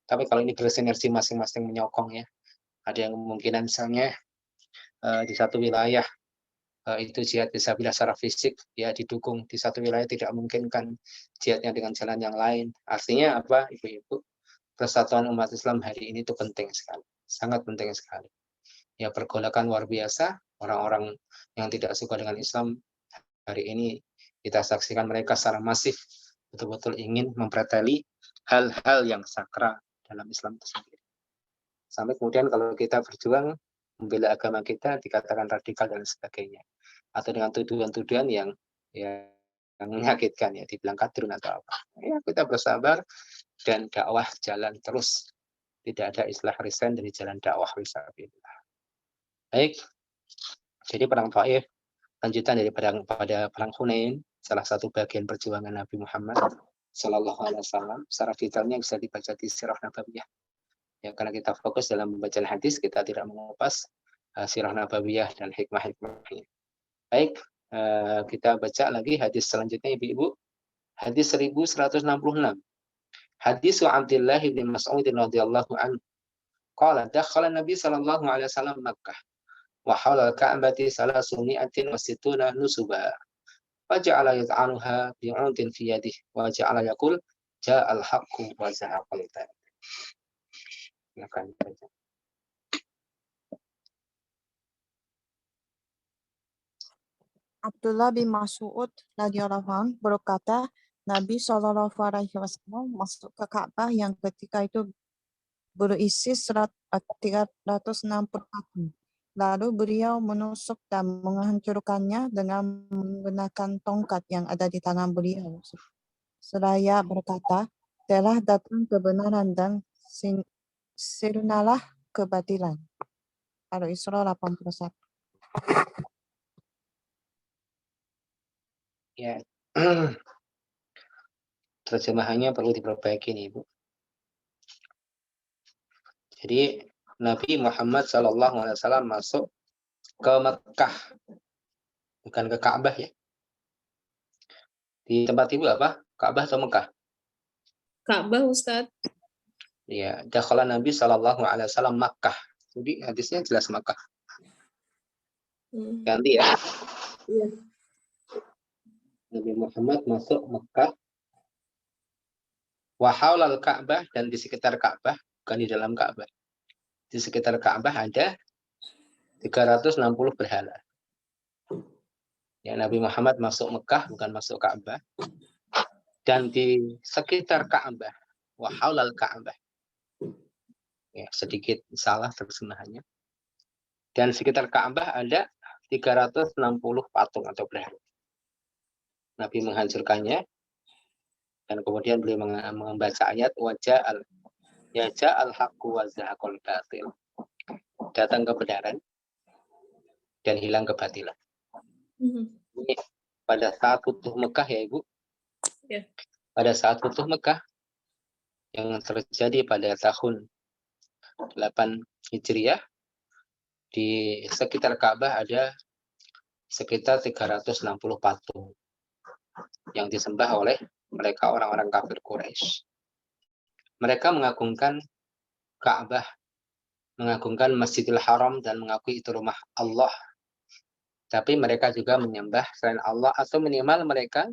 S1: Tapi kalau ini bersinergi masing-masing menyokong ya, ada yang kemungkinan misalnya di satu wilayah itu jihad fisabilillah secara fisik ya didukung, di satu wilayah tidak memungkinkan jihadnya dengan jalan yang lain. Artinya apa ibu-ibu, persatuan umat Islam hari ini itu penting sekali, sangat penting sekali. Ya pergolakan luar biasa, orang-orang yang tidak suka dengan Islam hari ini kita saksikan mereka secara masif betul-betul ingin mempreteli hal-hal yang sakral dalam Islam itu sendiri. Sampai kemudian kalau kita berjuang membela agama kita dikatakan radikal dan sebagainya, atau dengan tuduhan-tuduhan yang menyakitkan ya, dibilang kadrun atau apa. Ya kita bersabar dan dakwah jalan terus. Tidak ada istilah resign dari jalan dakwah fisabilillah. Baik. Jadi perang Taif lanjutan pada perang Hunain, salah satu bagian perjuangan Nabi Muhammad Sallallahu Alaihi Wasallam. Secara detailnya bisa dibaca di Sirah Nabawiyah. Ya, karena kita fokus dalam pembacaan hadis, kita tidak mengupas Sirah Nabawiyah dan hikmah-hikmahnya. Baik, kita baca lagi hadis selanjutnya ibu-ibu. Hadis 1166. Hadis Abdullah bin Mas'ud radhiyallahu anhu. Qala dakhala Nabi sallallahu alaihi wasallam Makkah wa hawla al-Ka'bati 360 nusuba. Wa ja'ala yad'anuha bi'udin fi yadihi wa ja'ala yaqul ja'al haqqu wa zahaqal batil. Silakan baca.
S5: Abdullah bin Mas'ud radhiyallahu anhu berkata, Nabi Shallallahu Alaihi Wasallam masuk ke Ka'bah yang ketika itu berisi 360 patung. Lalu beliau menusuk dan menghancurkannya dengan menggunakan tongkat yang ada di tangan beliau. Seraya berkata, telah datang kebenaran dan sirnalah kebatilan. Al-Isra 81.
S1: Ya. Terjemahannya perlu diperbaiki nih, Bu. Jadi Nabi Muhammad SAW masuk ke Mekah, bukan ke Ka'bah ya. Di tempat ibu apa? Ka'bah atau Mekah?
S2: Ka'bah Ustaz.
S1: Ya, dakhala Nabi SAW Makkah. Jadi hadisnya jelas Makkah. Ganti ya.
S2: Iya.
S1: Nabi Muhammad masuk Mekah. Wa haulal Ka'bah, dan di sekitar Ka'bah, bukan di dalam Ka'bah. Di sekitar Ka'bah ada 360 berhala. Ya, Nabi Muhammad masuk Mekah, bukan masuk Ka'bah. Dan di sekitar Ka'bah, wa haulal Ka'bah. Ya, sedikit salah terjemahannya. Dan sekitar Ka'bah ada 360 patung atau berhala. Nabi menghancurkannya, dan kemudian beliau membaca ayat wajah al-haqqu wa zahaqal batil. Datang kebenaran dan hilang kebatilan. Ini pada saat futuh Mekah ya Ibu.
S2: Ya.
S1: Pada saat futuh Mekah yang terjadi pada tahun 8 Hijriah, di sekitar Ka'bah ada sekitar 360 patung yang disembah oleh mereka orang-orang kafir Quraisy. Mereka mengagungkan Ka'bah, mengagungkan Masjidil Haram, dan mengakui itu rumah Allah. Tapi mereka juga menyembah selain Allah, atau minimal mereka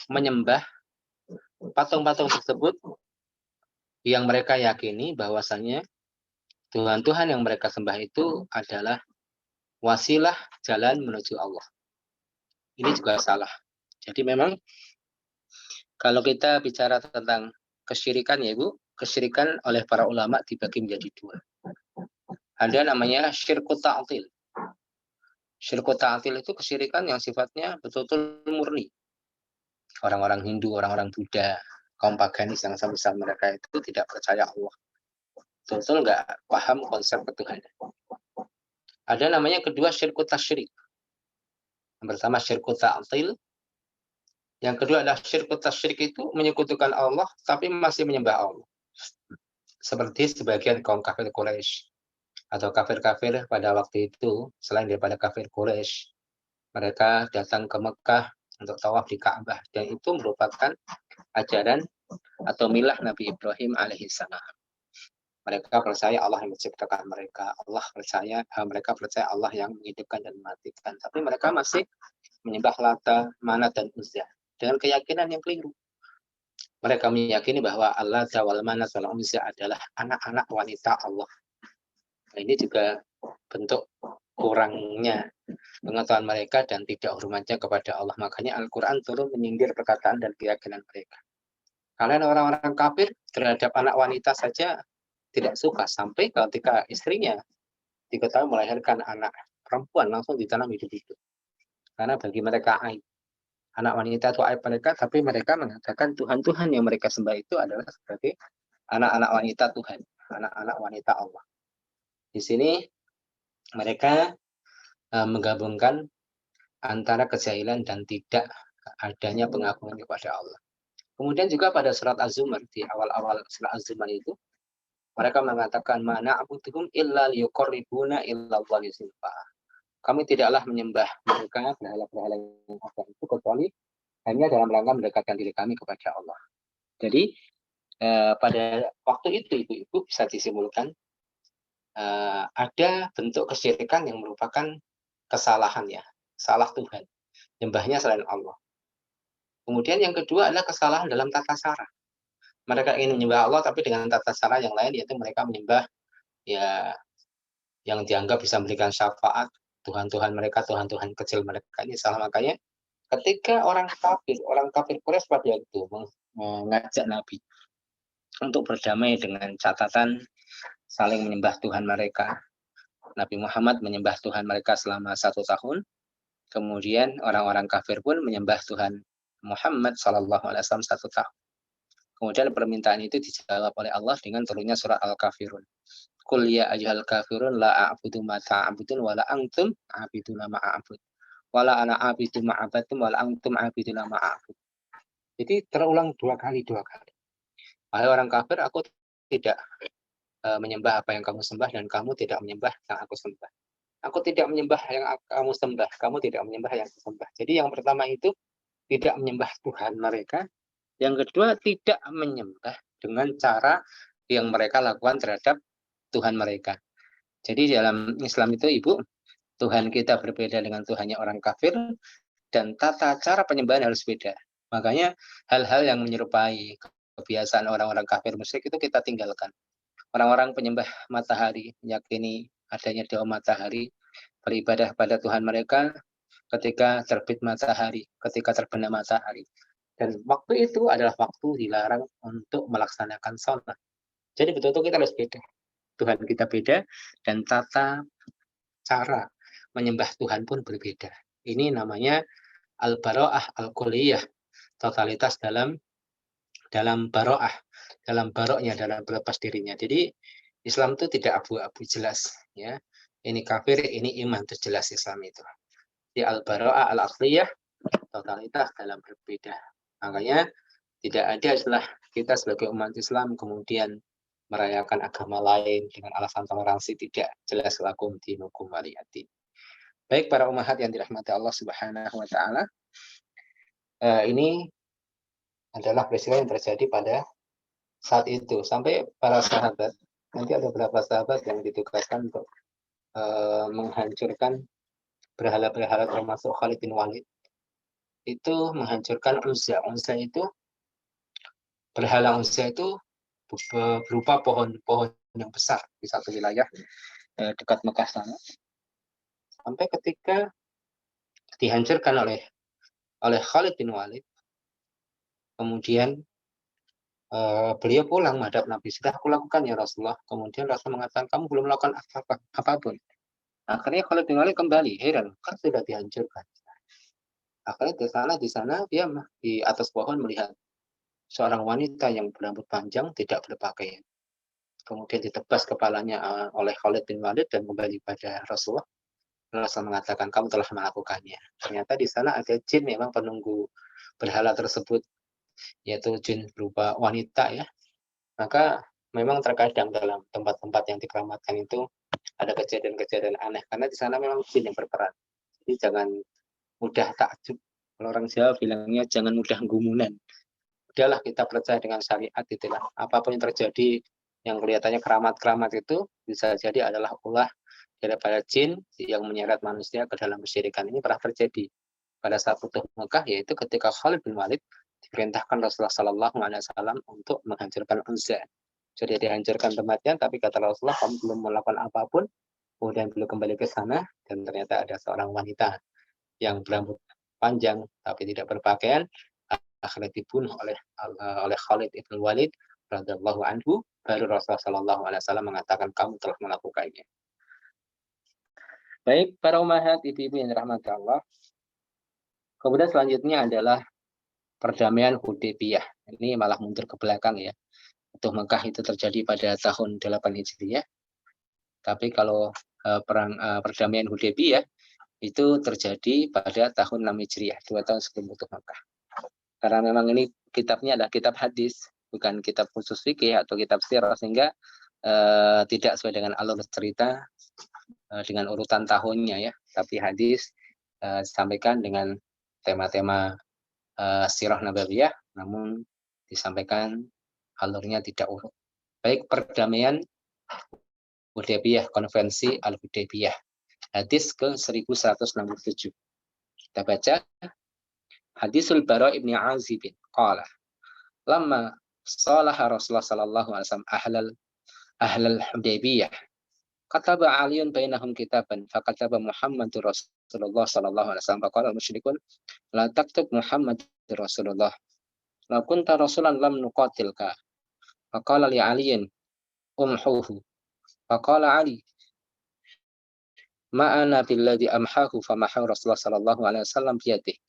S1: menyembah patung-patung tersebut yang mereka yakini bahwasannya Tuhan-Tuhan yang mereka sembah itu adalah wasilah jalan menuju Allah. Ini juga salah. Jadi memang kalau kita bicara tentang kesyirikan ya Ibu, kesyirikan oleh para ulama dibagi menjadi dua. Ada namanya syirku ta'til. Syirku ta'til itu kesyirikan yang sifatnya betul-betul murni. Orang-orang Hindu, orang-orang Buddha, kaum paganis yang sama-sama mereka itu tidak percaya Allah. Betul-betul nggak paham konsep ketuhanan. Ada namanya kedua syirku tasyrik. Yang pertama syirku ta'til. Yang kedua adalah syirku tasyrik, itu menyekutukan Allah tapi masih menyembah Allah. Seperti sebagian kaum kafir Quraisy atau kafir-kafir pada waktu itu, selain daripada kafir Quraisy, mereka datang ke Mekah untuk tawaf di Ka'bah, dan itu merupakan ajaran atau milah Nabi Ibrahim alaihissalam. Mereka percaya Allah yang menciptakan mereka, mereka percaya Allah yang menghidupkan dan mematikan, tapi mereka masih menyembah Lata, Manat, dan Uzza dengan keyakinan yang keliru. Mereka meyakini bahwa Allah wal Manat wal Uzza adalah anak-anak wanita Allah. Nah, ini juga bentuk kurangnya pengetahuan mereka dan tidak hormatnya kepada Allah. Makanya Al-Quran turun menyindir perkataan dan keyakinan mereka. Kalian orang-orang kafir terhadap anak wanita saja tidak suka, sampai ketika istrinya diketahui melahirkan anak perempuan langsung ditanam hidup-hidup. Karena bagi mereka aib. Anak wanita itu aib mereka, tapi mereka mengatakan Tuhan-Tuhan yang mereka sembah itu adalah sebagai anak-anak wanita Tuhan, anak-anak wanita Allah. Di sini mereka menggabungkan antara kejahilan dan tidak adanya pengagungan kepada Allah. Kemudian juga pada surat Az-Zumar, di awal-awal surat Az-Zumar itu, mereka mengatakan mana abuduhum illa liyuqarribuna illa Allahi zulfa. Kami tidaklah menyembah mereka berhala-berhala yang ada itu kecuali hanya dalam rangka mendekatkan diri kami kepada Allah. Jadi pada waktu itu ibu-ibu bisa disimpulkan ada bentuk kesyirikan yang merupakan kesalahan ya, salah Tuhan, nyembahnya selain Allah. Kemudian yang kedua adalah kesalahan dalam tata cara. Mereka ingin menyembah Allah tapi dengan tata cara yang lain, yaitu mereka menyembah ya yang dianggap bisa memberikan syafaat, Tuhan-Tuhan mereka, Tuhan-Tuhan kecil mereka. Ini salah. Makanya ketika orang kafir Quraisy pada itu mengajak Nabi untuk berdamai dengan catatan saling menyembah Tuhan mereka, Nabi Muhammad menyembah Tuhan mereka selama 1 tahun, kemudian orang-orang kafir pun menyembah Tuhan Muhammad SAW 1 tahun. Kemudian permintaan itu dijawab oleh Allah dengan turunnya surat Al-Kafirun. Qul ya ayyuhal kafirun la a'budu ma ta'budun wa la antum a'buduna ma a'bud. Wa la ana a'budu ma a'badtum wa la antum a'buduna ma a'bud. Jadi terulang 2 kali. Wahai orang kafir, aku tidak menyembah apa yang kamu sembah dan kamu tidak menyembah yang aku sembah. Aku tidak menyembah yang kamu sembah, kamu tidak menyembah yang aku sembah. Jadi yang pertama itu tidak menyembah Tuhan mereka. Yang kedua tidak menyembah dengan cara yang mereka lakukan terhadap Tuhan mereka. Jadi dalam Islam itu Ibu, Tuhan kita berbeda dengan Tuhannya orang kafir dan tata cara penyembahan harus beda. Makanya hal-hal yang menyerupai kebiasaan orang-orang kafir musyrik itu kita tinggalkan. Orang-orang penyembah matahari meyakini adanya dewa matahari, beribadah pada Tuhan mereka ketika terbit matahari, ketika terbenam matahari. Dan waktu itu adalah waktu dilarang untuk melaksanakan sholat. Jadi betul-betul kita harus beda. Tuhan kita beda dan tata cara menyembah Tuhan pun berbeda. Ini namanya al-bara'ah al-kulliyah, totalitas dalam bara'ah, dalam baroknya, dalam berlepas dirinya. Jadi Islam itu tidak abu-abu, jelas ya. Ini kafir, ini iman, itu jelas Islam itu. Di al-bara'ah al-aqliyah, totalitas dalam berbeda. Makanya tidak ada istilah kita sebagai umat Islam kemudian merayakan agama lain dengan alasan toleransi, tidak. Jelas lakum dinukum waliyadin. Baik para umahat yang dirahmati Allah Subhanahu wa taala, ini adalah peristiwa yang terjadi pada saat itu. Sampai para sahabat, nanti ada beberapa sahabat yang ditugaskan untuk menghancurkan berhala-berhala termasuk Khalid bin Walid. Itu menghancurkan Uzza. Uzza itu, berhala Uzza itu berupa pohon-pohon yang besar di satu wilayah dekat Mekah sana. Sampai ketika dihancurkan oleh Khalid bin Walid, kemudian beliau pulang menghadap Nabi. Sudah aku lakukan ya Rasulullah. Kemudian Rasul mengatakan, kamu belum melakukan apapun. Akhirnya Khalid bin Walid kembali, heran, kan sudah dihancurkan. Akhirnya di sana dia di atas pohon melihat seorang wanita yang berambut panjang tidak berpakaian. Kemudian ditebas kepalanya oleh Khalid bin Walid dan kembali pada Rasulullah. Rasul mengatakan, kamu telah melakukannya. Ternyata di sana ada jin memang penunggu berhala tersebut, yaitu jin berupa wanita ya. Maka memang terkadang dalam tempat-tempat yang dikeramatkan itu ada kejadian-kejadian aneh karena di sana memang jin yang berperan. Jadi jangan mudah takjub. Kalau orang Jawa bilangnya jangan mudah gumunan. Udahlah kita percaya dengan syariat itulah. Apapun yang terjadi yang kelihatannya keramat-keramat itu bisa jadi adalah ulah daripada jin yang menyeret manusia ke dalam kesyirikan. Ini pernah terjadi pada saat Futuh Mekah, yaitu ketika Khalid bin Walid diperintahkan Rasulullah SAW untuk menghancurkan Uzza. Jadi dihancurkan tempatnya, tapi kata Rasulullah, kamu belum melakukan apapun. Kemudian beliau kembali ke sana dan ternyata ada seorang wanita yang berambut panjang tapi tidak berpakaian, akhirnya dibunuh oleh Khalid bin Walid radhiyallahu anhu. Baru Rasulullah SAW mengatakan, kamu telah melakukannya. Baik para umahat, ibu-ibu yang dirahmati Allah. Kemudian selanjutnya adalah perdamaian Hudaybiyah. Ini malah mundur ke belakang ya. Futuh Mekah itu terjadi pada tahun 8 Hijriah. Tapi kalau perdamaian Hudaybiyah itu terjadi pada tahun 6 Hijriah, 2 tahun sebelum Futuh Mekah. Karena memang ini kitabnya adalah kitab hadis, bukan kitab khusus fikih atau kitab sirah, sehingga tidak sesuai dengan alur cerita dengan urutan tahunnya ya. Tapi hadis disampaikan dengan tema-tema sirah nabawiyah, namun disampaikan alurnya tidak urut. Baik perdamaian Hudaybiyah, konvensi Al-Hudaybiyah, hadis ke 1167. Kita baca hadisul Bara ibn Azib qala lamma salaha Rasulullah sallallahu alaihi wasallam ahlal Hudaybiyah kataba Aliun bainahum kitaban fakataba Muhammadur Rasulullah sallallahu alaihi wasallam faqala al-musyrikun la taktub Muhammadur Rasulullah la kunta rasulan lam nuqatilka faqala li Aliin umhuhu faqala Ali ma'ana billadhi amhahu famahu Rasulullah sallallahu alaihi wasallam biyadihi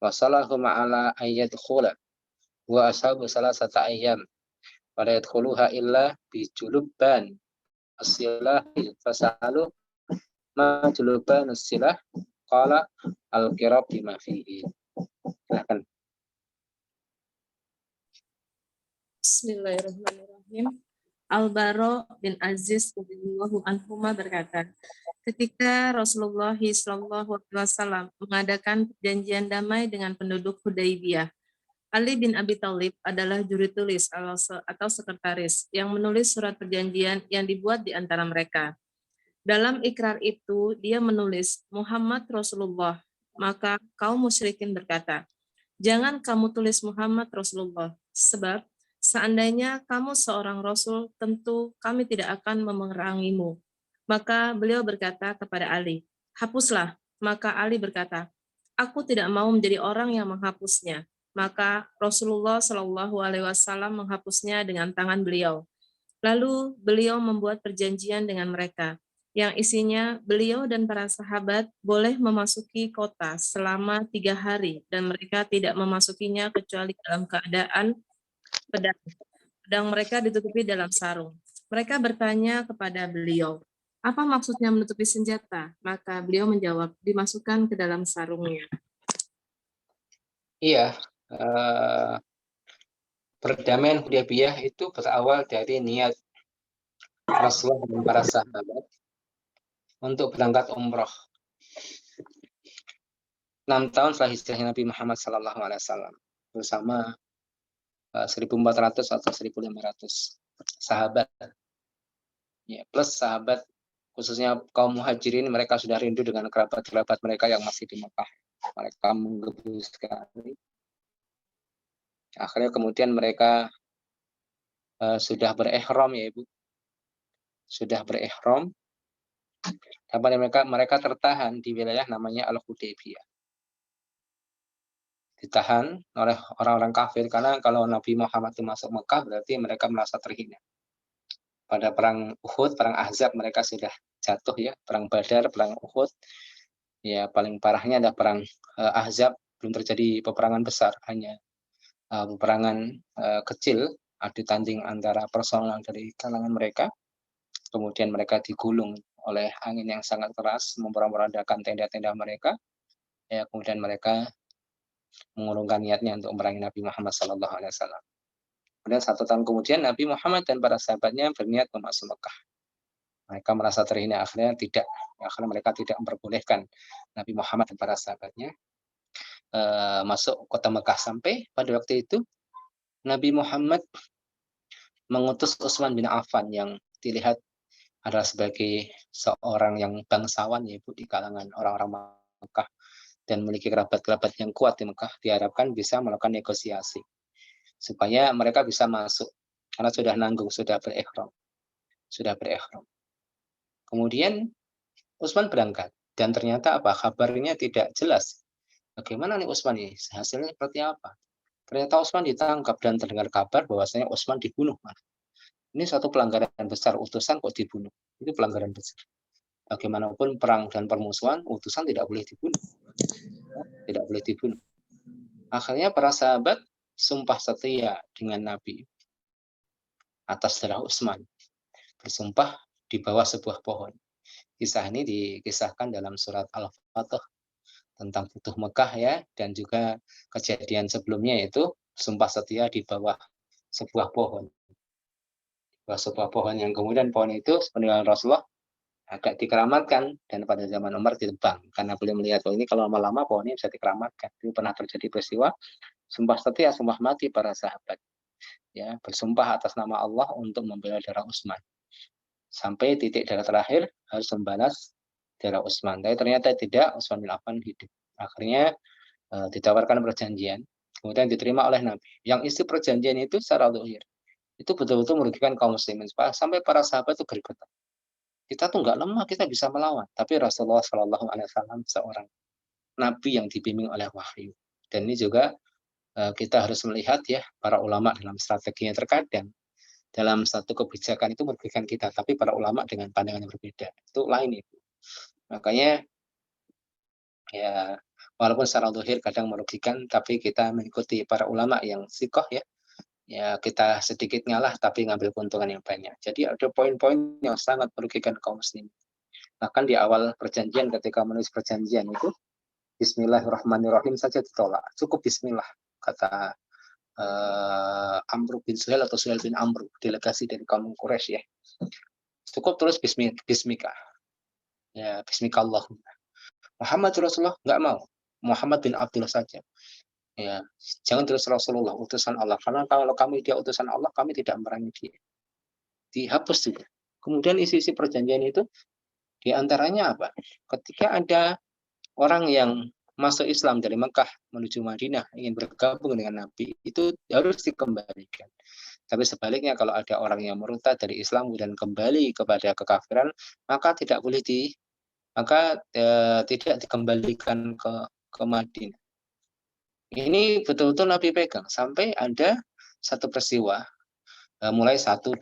S1: wa salahu ma'ala ayyadkhula wa ashabu salasata ayyam wa la yadkhuluha illa bi julubban as-silah fasalu ma julubban as-silah qala al-qirab bima fihi. Silakan.
S2: Bismillahirrahmanirrahim. Al-Bara bin Aziz radhiyallahu anhuma berkata, ketika Rasulullah SAW mengadakan perjanjian damai dengan penduduk Hudaybiyah, Ali bin Abi Thalib adalah juri tulis atau sekretaris yang menulis surat perjanjian yang dibuat di antara mereka. Dalam ikrar itu, dia menulis Muhammad Rasulullah. Maka kaum musyrikin berkata, jangan kamu tulis Muhammad Rasulullah, sebab seandainya kamu seorang Rasul, tentu kami tidak akan memerangimu. Maka beliau berkata kepada Ali, hapuslah. Maka Ali berkata, aku tidak mau menjadi orang yang menghapusnya. Maka Rasulullah Shallallahu Alaihi Wasallam menghapusnya dengan tangan beliau. Lalu beliau membuat perjanjian dengan mereka, yang isinya beliau dan para sahabat boleh memasuki kota selama 3 hari, dan mereka tidak memasukinya kecuali dalam keadaan pedang. Pedang mereka ditutupi dalam sarung. Mereka bertanya kepada beliau, apa maksudnya menutupi senjata? Maka beliau menjawab, dimasukkan ke dalam sarungnya.
S1: Iya, perdamaian Hudaybiyah itu berawal dari niat Rasulullah dan para sahabat untuk berangkat umroh 6 tahun setelah hijrahnya Nabi Muhammad SAW bersama 1.400 atau 1.500 sahabat, ya, plus sahabat khususnya kaum muhajirin, mereka sudah rindu dengan kerabat-kerabat mereka yang masih di Mekah. Mereka menggebu sekali. Akhirnya kemudian mereka sudah berihram, ya Ibu, sudah berihram. Sampai mereka tertahan di wilayah namanya Al-Hudaybiyah. Ditahan oleh orang-orang kafir, karena kalau Nabi Muhammad itu masuk Mekah berarti mereka merasa terhina. Pada perang Uhud, perang Ahzab mereka sudah jatuh, ya, perang Badar, perang Uhud. Ya, paling parahnya ada perang Ahzab, belum terjadi peperangan besar, hanya peperangan kecil, adu tanding antara personal dari kalangan mereka. Kemudian mereka digulung oleh angin yang sangat keras, memporak-porandakan tenda-tenda mereka. Ya, kemudian mereka mengurungkan niatnya untuk memerangi Nabi Muhammad SAW. Kemudian 1 tahun kemudian Nabi Muhammad dan para sahabatnya berniat masuk Mekah. Mereka merasa terhina, akhirnya mereka tidak memperbolehkan Nabi Muhammad dan para sahabatnya masuk kota Mekah. Sampai pada waktu itu Nabi Muhammad mengutus Utsman bin Affan yang dilihat adalah sebagai seorang yang bangsawan, yaitu di kalangan orang-orang Mekah dan memiliki kerabat-kerabat yang kuat di Mekah, diharapkan bisa melakukan negosiasi supaya mereka bisa masuk karena sudah nanggung, sudah berihram. Kemudian Utsman berangkat dan ternyata kabarnya tidak jelas. Bagaimana nih Utsman ini? Hasilnya seperti apa? Ternyata Utsman ditangkap dan terdengar kabar bahwasanya Utsman dibunuh. Ini suatu pelanggaran besar, utusan kok dibunuh. Itu pelanggaran besar. Bagaimanapun perang dan permusuhan, utusan tidak boleh dibunuh. Tidak boleh dibunuh. Akhirnya para sahabat sumpah setia dengan Nabi atas darah Utsman. Bersumpah di bawah sebuah pohon. Kisah ini dikisahkan dalam surat Al-Fatih tentang Futuh Mekah, ya, dan juga kejadian sebelumnya yaitu sumpah setia di bawah sebuah pohon. Sebuah pohon yang kemudian pohon itu peninggalan Rasulullah agak dikeramatkan dan pada zaman Umar ditebang karena beliau melihat bahwa ini kalau lama-lama pohon ini bisa dikeramatkan. Itu pernah terjadi peristiwa sumpah setia, sumpah mati para sahabat, ya, bersumpah atas nama Allah untuk membela darah Utsman sampai titik darah terakhir harus membalas darah Utsman. Tapi ternyata tidak, Utsman bin Affan hidup. Akhirnya ditawarkan perjanjian, kemudian diterima oleh Nabi. Yang isi perjanjian itu secara zahir itu betul-betul merugikan kaum muslimin sampai para sahabat itu gergetan. Kita tuh nggak lemah, kita bisa melawan. Tapi Rasulullah SAW seorang Nabi yang dibimbing oleh wahyu. Dan ini juga kita harus melihat, ya, para ulama dalam strateginya. Terkadang dalam satu kebijakan itu merugikan kita, tapi para ulama dengan pandangan yang berbeda. Itu lain itu. Makanya, ya, walaupun secara zahir kadang merugikan, tapi kita mengikuti para ulama yang sikoh, ya kita sedikit ngalah tapi ngambil keuntungan yang banyak. Jadi ada poin-poin yang sangat merugikan kaum muslim. Bahkan di awal perjanjian, ketika menulis perjanjian itu Bismillahirrahmanirrahim saja ditolak. Cukup Bismillah, kata Amr bin Suhail atau Suhail bin Amr, delegasi dari kaum Quraisy ya. Cukup tulis bismika. Ya, bismika Allahumma. Muhammad Rasulullah nggak mau. Muhammad bin Abdullah saja. Ya, jangan tulis Rasulullah, utusan Allah. Karena kalau kami dia utusan Allah, kami tidak memerangi dia. Dihapus juga. Kemudian isi-isi perjanjian itu diantaranya apa? Ketika ada orang yang masuk Islam dari Mekah menuju Madinah ingin bergabung dengan Nabi, itu harus dikembalikan. Tapi sebaliknya kalau ada orang yang murtad dari Islam dan kembali kepada kekafiran, maka tidak boleh tidak dikembalikan ke Madinah. Ini betul-betul Nabi pegang sampai ada satu peristiwa, mulai 1-2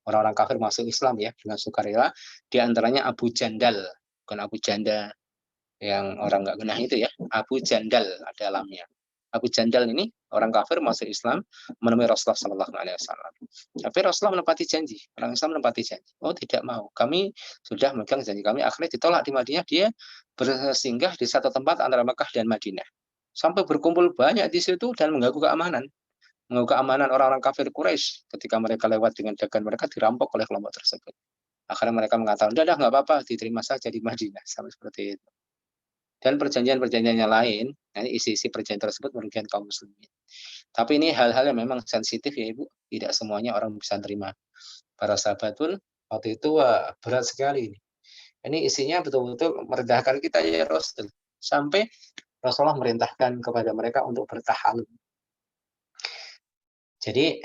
S1: orang-orang kafir masuk Islam ya dengan sukarela, di antaranya Abu Jandal, bukan Abu Janda yang orang nggak genah itu ya, Abu Jandal ada dalamnya. Abu Jandal ini orang kafir masuk Islam menemui Rasulullah Shallallahu Alaihi Wasallam. Tapi Rasulullah menepati janji, orang Islam menepati janji. Oh tidak mau, kami sudah memegang janji kami. Akhirnya ditolak di Madinah, dia bersinggah di satu tempat antara Mekah dan Madinah. Sampai berkumpul banyak di situ dan mengganggu keamanan. Mengganggu keamanan orang-orang kafir Quraisy ketika mereka lewat dengan dagangan mereka dirampok oleh kelompok tersebut. Akhirnya mereka mengatakan, udah nggak apa-apa, diterima saja di Madinah. Sampai seperti itu. Dan perjanjian-perjanjian yang lain, isi-isi perjanjian tersebut merugikan kaum muslimin. Tapi ini hal-hal yang memang sensitif ya Ibu, tidak semuanya orang bisa terima. Para sahabat pun waktu itu berat sekali. Ini isinya betul-betul merendahkan kita ya Rasul. Sampai Rasulullah merintahkan kepada mereka untuk bertahalul. Jadi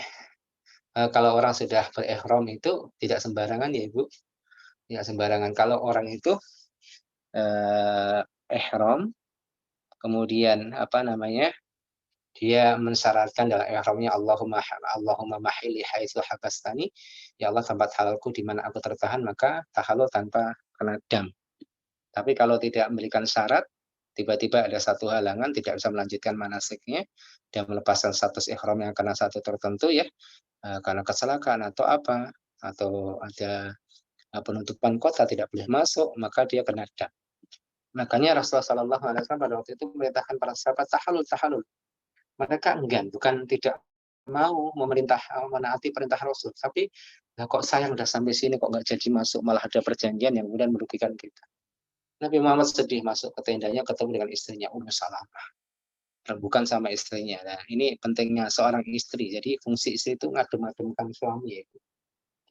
S1: kalau orang sudah berihram itu tidak sembarangan ya Ibu. Tidak sembarangan. Kalau orang itu ihram, kemudian dia mensyaratkan dalam ihramnya Allahumma mahili haitsu habastani, ya Allah tempat halalku di mana aku tertahan, maka tahalul tanpa kena dam. Tapi kalau tidak memberikan syarat, tiba-tiba ada satu halangan, tidak bisa melanjutkan manasiknya dan melepaskan status ihram yang karena satu tertentu ya, karena kecelakaan atau apa, atau ada penutupan kota tidak boleh masuk, maka dia kena dam. Makanya Rasulullah Shallallahu Alaihi Wasallam pada waktu itu memerintahkan para sahabat tahalul. Mereka enggan, bukan tidak mau menaati perintah Rasul, tapi kok sayang udah sampai sini kok nggak jadi masuk, malah ada perjanjian yang kemudian merugikan kita. Nabi Muhammad sedih masuk ke tendanya, ketemu dengan istrinya Ummu Salamah, bukan sama istrinya. Nah, ini pentingnya seorang istri. Jadi fungsi istri itu ngadem-ademkan suami. Ya.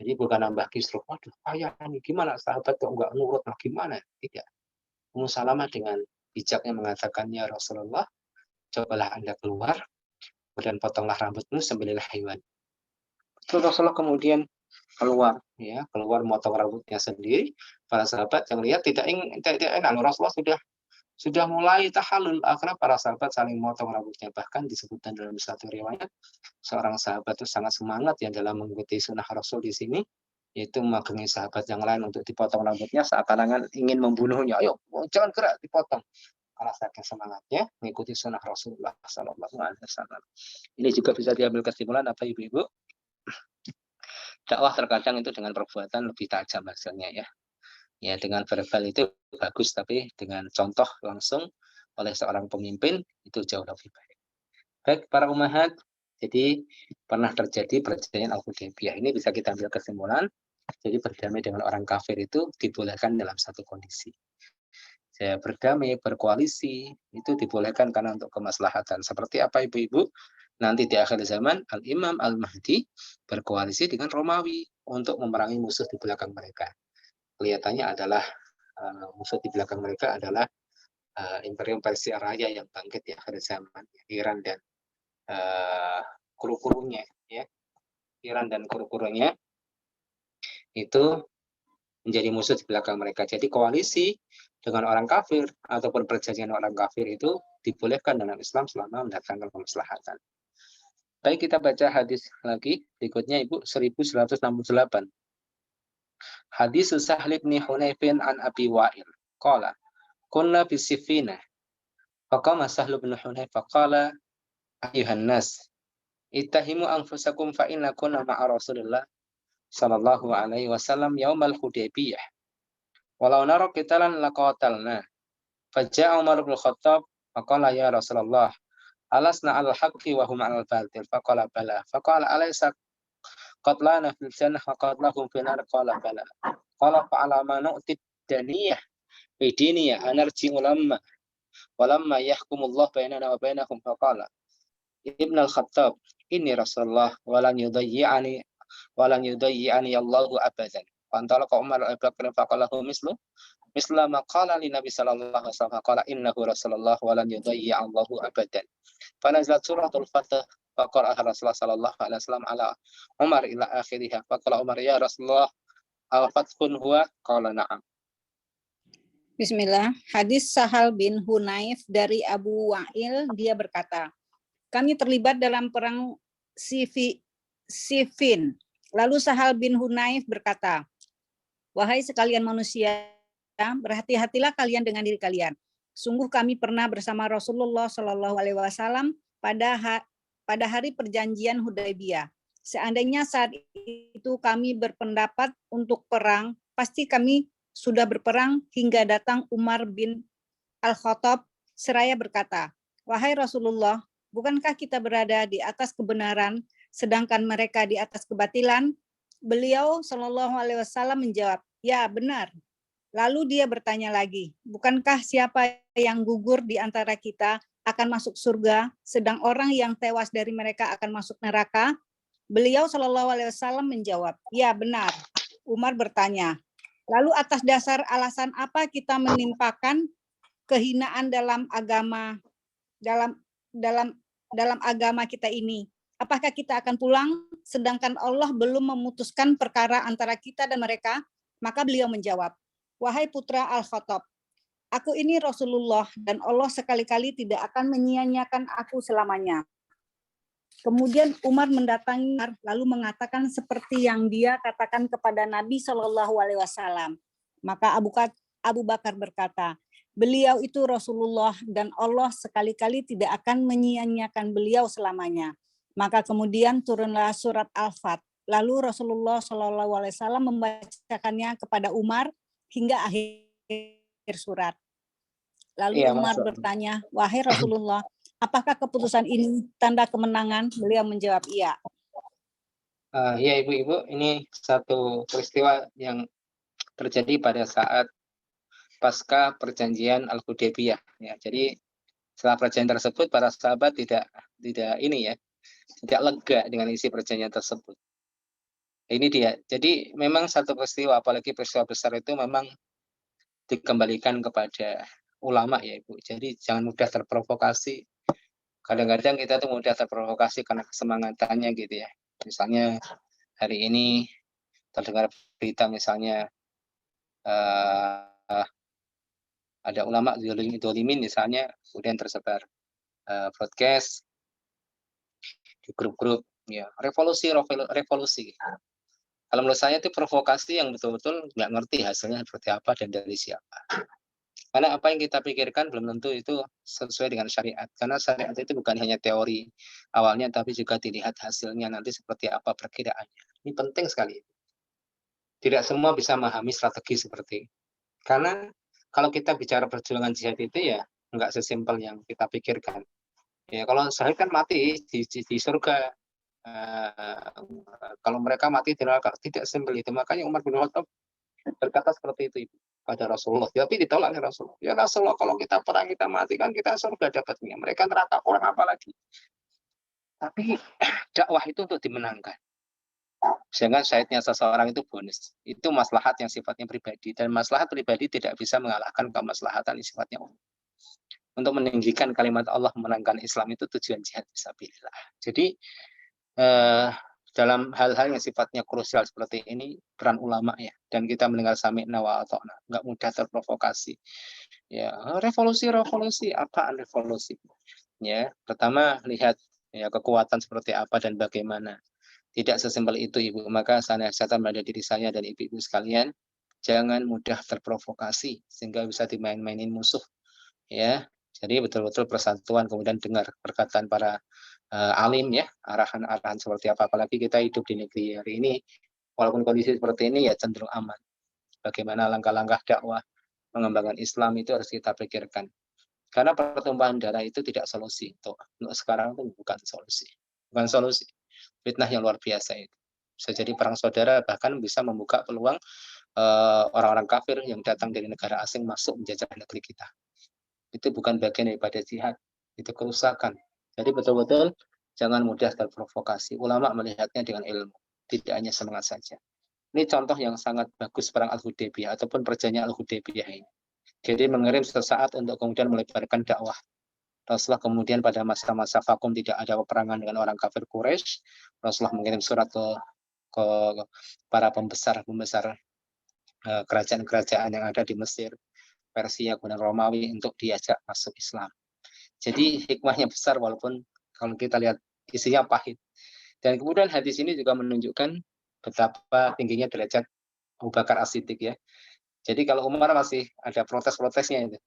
S1: Jadi bukan nambah kisruh. Waduh, ayah ini gimana sahabat kok nggak nurut? Nah, gimana? Tidak. Ummu Salamah dengan bijaknya mengatakan, ya Rasulullah, cobalah Anda keluar, kemudian potonglah rambutmu, sembelihlah hewan. Terus Rasulullah kemudian keluar motong rambutnya sendiri. Para sahabat yang lihat tidak enak, Rasulullah sudah mulai tahallul. Akhirnya para sahabat saling motong rambutnya. Bahkan disebutkan dalam satu riwayat, seorang sahabat itu sangat semangat yang dalam mengikuti sunnah Rasul di sini, yaitu memagengi sahabat yang lain untuk dipotong rambutnya, seakan-akan ingin membunuhnya. Ayo, jangan gerak, dipotong. Karena saking semangatnya mengikuti sunnah Rasulullah Sallallahu Alaihi Wasallam. Ini juga bisa diambil kesimpulan apa ibu-ibu? Dakwah terkadang itu dengan perbuatan lebih tajam hasilnya ya. Ya dengan verbal itu bagus, tapi dengan contoh langsung oleh seorang pemimpin itu jauh lebih baik. Baik para ummahat, jadi pernah terjadi perjanjian Al-Hudaybiyah. Ini bisa kita ambil kesimpulan. Jadi berdamai dengan orang kafir itu dibolehkan dalam satu kondisi. Saya berdamai, berkoalisi itu dibolehkan karena untuk kemaslahatan. Seperti apa ibu-ibu? Nanti di akhir zaman Al-Imam Al-Mahdi berkoalisi dengan Romawi untuk memerangi musuh di belakang mereka. Kelihatannya adalah musuh di belakang mereka adalah Imperium Persia Raya yang bangkit di akhir zaman, Iran dan kuru-kurunya ya. Iran dan kuru-kurunya itu menjadi musuh di belakang mereka. Jadi koalisi dengan orang kafir ataupun perjanjian orang kafir itu dibolehkan dalam Islam selama mendatangkan kemaslahatan. Baik, kita baca hadis lagi berikutnya Ibu 1168. Hadis Sahl bin Hunayfin an Abi Wa'il qala kunna fi Sifina faqama Sahl bin Hunayf faqala ayyuhan nas ittahimu anfusakum fa inna kunna ma'a Rasulillah sallallahu alaihi wasallam yaumal Hudaybiyah walau nara qitalan laqatalna faja'a Umar bin Khattab faqala ya Rasulullah alasna al haqqi wa hum al batil faqala bala faqala alaysa qatlana fil jannah wa qatlahum fil nar qala bala qala fa ala ma nu'tid daniyah bidiniyah anarji ulamma walamma yahkumullah bainana wa bainahum faqala Ibn al-Khattab inni Rasulullah walan yudayyi'ani Allahu abadan fantalaqa Umar Abu Bakr faqalahu misla ma qala li Nabi sallallahu alaihi wasallam qala innahu Rasulullah walan yudayyi'a Allahu abadan fanazalat suratul Fath faqala Rasulullah sallallahu alaihi wasallam ala Umar ila akhirih faqala Umar ya Rasulullah al-fathun huwa qala na'am.
S3: Bismillah. Hadis Sahal bin Hunayf dari Abu Wa'il, dia berkata, kami terlibat dalam perang Siffin. Lalu Sahal bin Hunayf berkata, wahai sekalian manusia, berhati-hatilah kalian dengan diri kalian. Sungguh kami pernah bersama Rasulullah Shallallahu Alaihi Wasallam pada hari perjanjian Hudaybiyah. Seandainya saat itu kami berpendapat untuk perang, pasti kami sudah berperang hingga datang Umar bin Al-Khattab seraya berkata, wahai Rasulullah, bukankah kita berada di atas kebenaran sedangkan mereka di atas kebatilan? Beliau Shallallahu Alaihi Wasallam menjawab, ya benar. Lalu dia bertanya lagi, bukankah siapa yang gugur di antara kita akan masuk surga, sedang orang yang tewas dari mereka akan masuk neraka? Beliau Shallallahu Alaihi Wasallam menjawab, ya benar. Umar bertanya, lalu atas dasar alasan apa kita menimpakan kehinaan dalam agama kita ini? Apakah kita akan pulang sedangkan Allah belum memutuskan perkara antara kita dan mereka? Maka beliau menjawab, wahai putra Al-Khattab, aku ini Rasulullah dan Allah sekali-kali tidak akan menyia-nyiakan aku selamanya. Kemudian Umar mendatangi lalu mengatakan seperti yang dia katakan kepada Nabi Shallallahu Alaihi Wasallam. Maka Abu Bakar berkata, beliau itu Rasulullah dan Allah sekali-kali tidak akan menyia-nyiakan beliau selamanya. Maka kemudian turunlah surat Al-Fath. Lalu Rasulullah Shallallahu Alaihi Wasallam membacakannya kepada Umar hingga akhir surat. Lalu Umar bertanya, wahai Rasulullah, apakah keputusan ini tanda kemenangan? Beliau menjawab, iya.
S1: Ya ibu-ibu, ini satu peristiwa yang terjadi pada saat pasca perjanjian Al-Hudaybiyah. Ya, jadi setelah perjanjian tersebut, para sahabat tidak lega dengan isi perjanjian tersebut. Ini dia. Jadi memang satu peristiwa, apalagi peristiwa besar itu memang dikembalikan kepada ulama ya ibu. Jadi jangan mudah terprovokasi. Kadang-kadang kita tuh mudah terprovokasi karena kesemangatannya gitu ya. Misalnya hari ini terdengar berita misalnya ada ulama dolimin misalnya, kemudian tersebar broadcast di grup-grup ya revolusi. Kalau menurut saya itu provokasi yang betul-betul nggak ngerti hasilnya seperti apa dan dari siapa. Karena apa yang kita pikirkan belum tentu itu sesuai dengan syariat. Karena syariat itu bukan hanya teori awalnya, tapi juga dilihat hasilnya nanti seperti apa perkiraannya. Ini penting sekali. Tidak semua bisa memahami strategi seperti ini. Karena kalau kita bicara perjuangan jihad itu ya nggak sesimpel yang kita pikirkan. Ya kalau syahid kan mati di surga. Kalau mereka mati di neraka, tidak simpel itu. Makanya Umar bin Khattab berkata seperti itu Ibu, pada Rasulullah. Tapi ditolak oleh Rasulullah. Ya Rasulullah, kalau kita perang kita mati kan kita surga dapatnya. Mereka neraka, orang apa lagi? Tapi dakwah itu untuk dimenangkan. Sehingga syahidnya seseorang itu bonus. Itu maslahat yang sifatnya pribadi. Dan maslahat pribadi tidak bisa mengalahkan kemaslahatan yang sifatnya umum. Untuk meninggikan kalimat Allah menangkan Islam itu tujuan jihad fisabilillah. Jadi dalam hal-hal yang sifatnya krusial seperti ini peran ulama ya, dan kita mendengar sami'na wa ata'na, nggak mudah terprovokasi. Ya, revolusi apaan revolusi? Ya, pertama lihat ya kekuatan seperti apa dan bagaimana. Tidak sesimpel itu Ibu. Maka saya nasihatkan pada diri saya dan ibu-ibu sekalian, jangan mudah terprovokasi sehingga bisa dimain-mainin musuh. Ya, jadi betul-betul persatuan, kemudian dengar perkataan para alim ya, arahan-arahan seperti apa. Apalagi kita hidup di negeri hari ini, walaupun kondisi seperti ini ya cenderung aman. Bagaimana langkah-langkah dakwah mengembangkan Islam itu harus kita pikirkan. Karena pertumpahan darah itu tidak solusi. Untuk sekarang itu bukan solusi. Bukan solusi. Fitnah yang luar biasa itu. Bisa jadi perang saudara, bahkan bisa membuka peluang orang-orang kafir yang datang dari negara asing masuk menjajah negeri kita. Itu bukan bagian daripada jihad. Itu kerusakan. Jadi betul-betul jangan mudah terprovokasi. Ulama melihatnya dengan ilmu. Tidak hanya semangat saja. Ini contoh yang sangat bagus perang Al-Hudaybiyah ataupun perjanjian Al-Hudaybiyah ini. Jadi mengirim sesaat untuk kemudian melebarkan dakwah. Rasulullah kemudian pada masa-masa vakum tidak ada peperangan dengan orang kafir Quraisy, Rasulullah mengirim surat ke para pembesar kerajaan-kerajaan yang ada di Mesir, Persia, kemudian Romawi untuk diajak masuk Islam. Jadi hikmahnya besar walaupun kalau kita lihat isinya pahit. Dan kemudian hadis ini juga menunjukkan betapa tingginya derajat Abu Bakar As-Siddiq ya. Jadi kalau Umar masih ada protes-protesnya itu.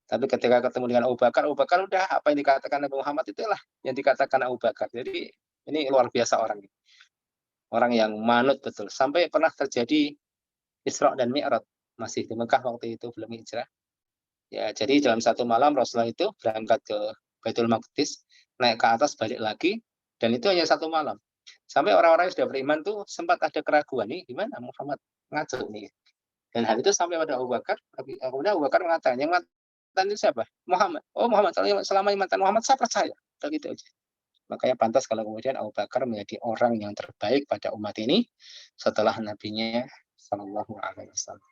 S1: Tapi ketika ketemu dengan Abu Bakar udah apa yang dikatakan Nabi Muhammad itulah yang dikatakan Abu Bakar. Jadi ini luar biasa orang. Orang yang manut betul. Sampai pernah terjadi Isra dan Mi'raj. Masih di Mekah waktu itu belum hijrah. Ya, jadi dalam satu malam Rasulullah itu berangkat ke Baitul Maqdis, naik ke atas, balik lagi, dan itu hanya satu malam. Sampai orang-orang yang sudah beriman tuh sempat ada keraguan nih, gimana Muhammad ngaco nih. Dan hal itu sampai pada Abu Bakar, kemudian Abu Bakar mengatakan, yang mantan itu siapa? Muhammad. Oh Muhammad, selama mantan Muhammad saya percaya. Begitu aja. Makanya pantas kalau kemudian Abu Bakar menjadi orang yang terbaik pada umat ini setelah nabinya Sallallahu Alaihi Wasallam.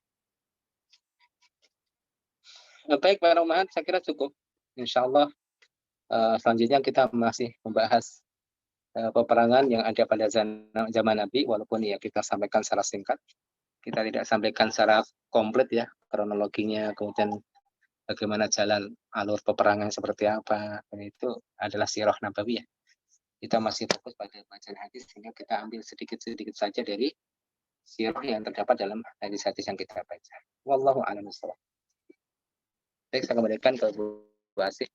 S1: Baik para umat, saya kira cukup. Insya Allah selanjutnya kita masih membahas peperangan yang ada pada zaman Nabi, walaupun ya kita sampaikan secara singkat. Kita tidak sampaikan secara komplit ya, kronologinya, kemudian bagaimana jalan alur peperangan seperti apa. Dan itu adalah sirah nabawiyah. Kita masih fokus pada bacaan hadis, sehingga kita ambil sedikit-sedikit saja dari sirah yang terdapat dalam hadis-hadis yang kita baca. Wallahu a'lam bishawab. Baik, saya kembalikan ke Bu Asih.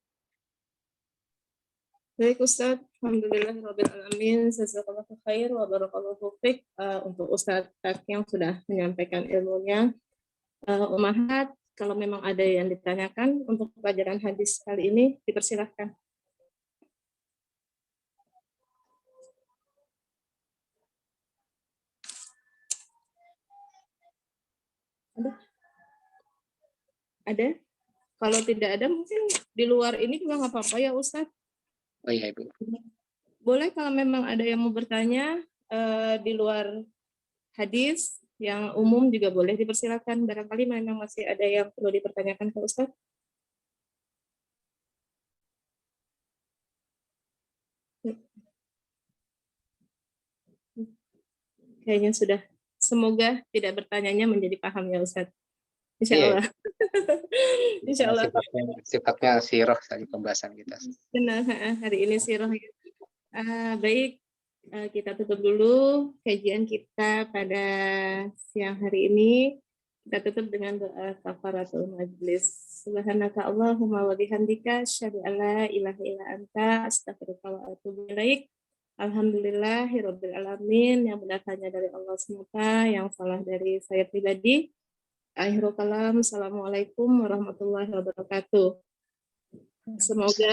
S2: Baik Ustaz, alhamdulillahirrabbilalamin, jazakallahu khair wa barakallahu fiik untuk Ustaz yang sudah menyampaikan ilmunya. Umahat, kalau memang ada yang ditanyakan untuk pelajaran hadis kali ini, dipersilahkan. Ada? Kalau tidak ada mungkin di luar ini juga nggak apa-apa ya Ustaz.
S1: Oh iya Ibu.
S2: Boleh kalau memang ada yang mau bertanya di luar hadis yang umum juga boleh dipersilakan. Barangkali memang masih ada yang perlu dipertanyakan ke Ustaz. Kayaknya sudah. Semoga tidak bertanyanya menjadi paham ya Ustaz. Insya Allah. Insya Allah.
S1: Sifatnya sirah tadi pembahasan kita.
S2: Benar, hari ini sirah. Baik, kita tutup dulu kajian kita pada siang hari ini. Kita tutup dengan doa kafaratul majlis. Subhanaka Allahumma wa bihamdika asyhadu an la ilaha illa anta astaghfiruka wa atubu ilaik. Alhamdulillahirabbil alamin. Yang benar hanya dari Allah semata, yang salah dari saya pribadi. Akhirul kalam. Assalamualaikum warahmatullahi wabarakatuh. Semoga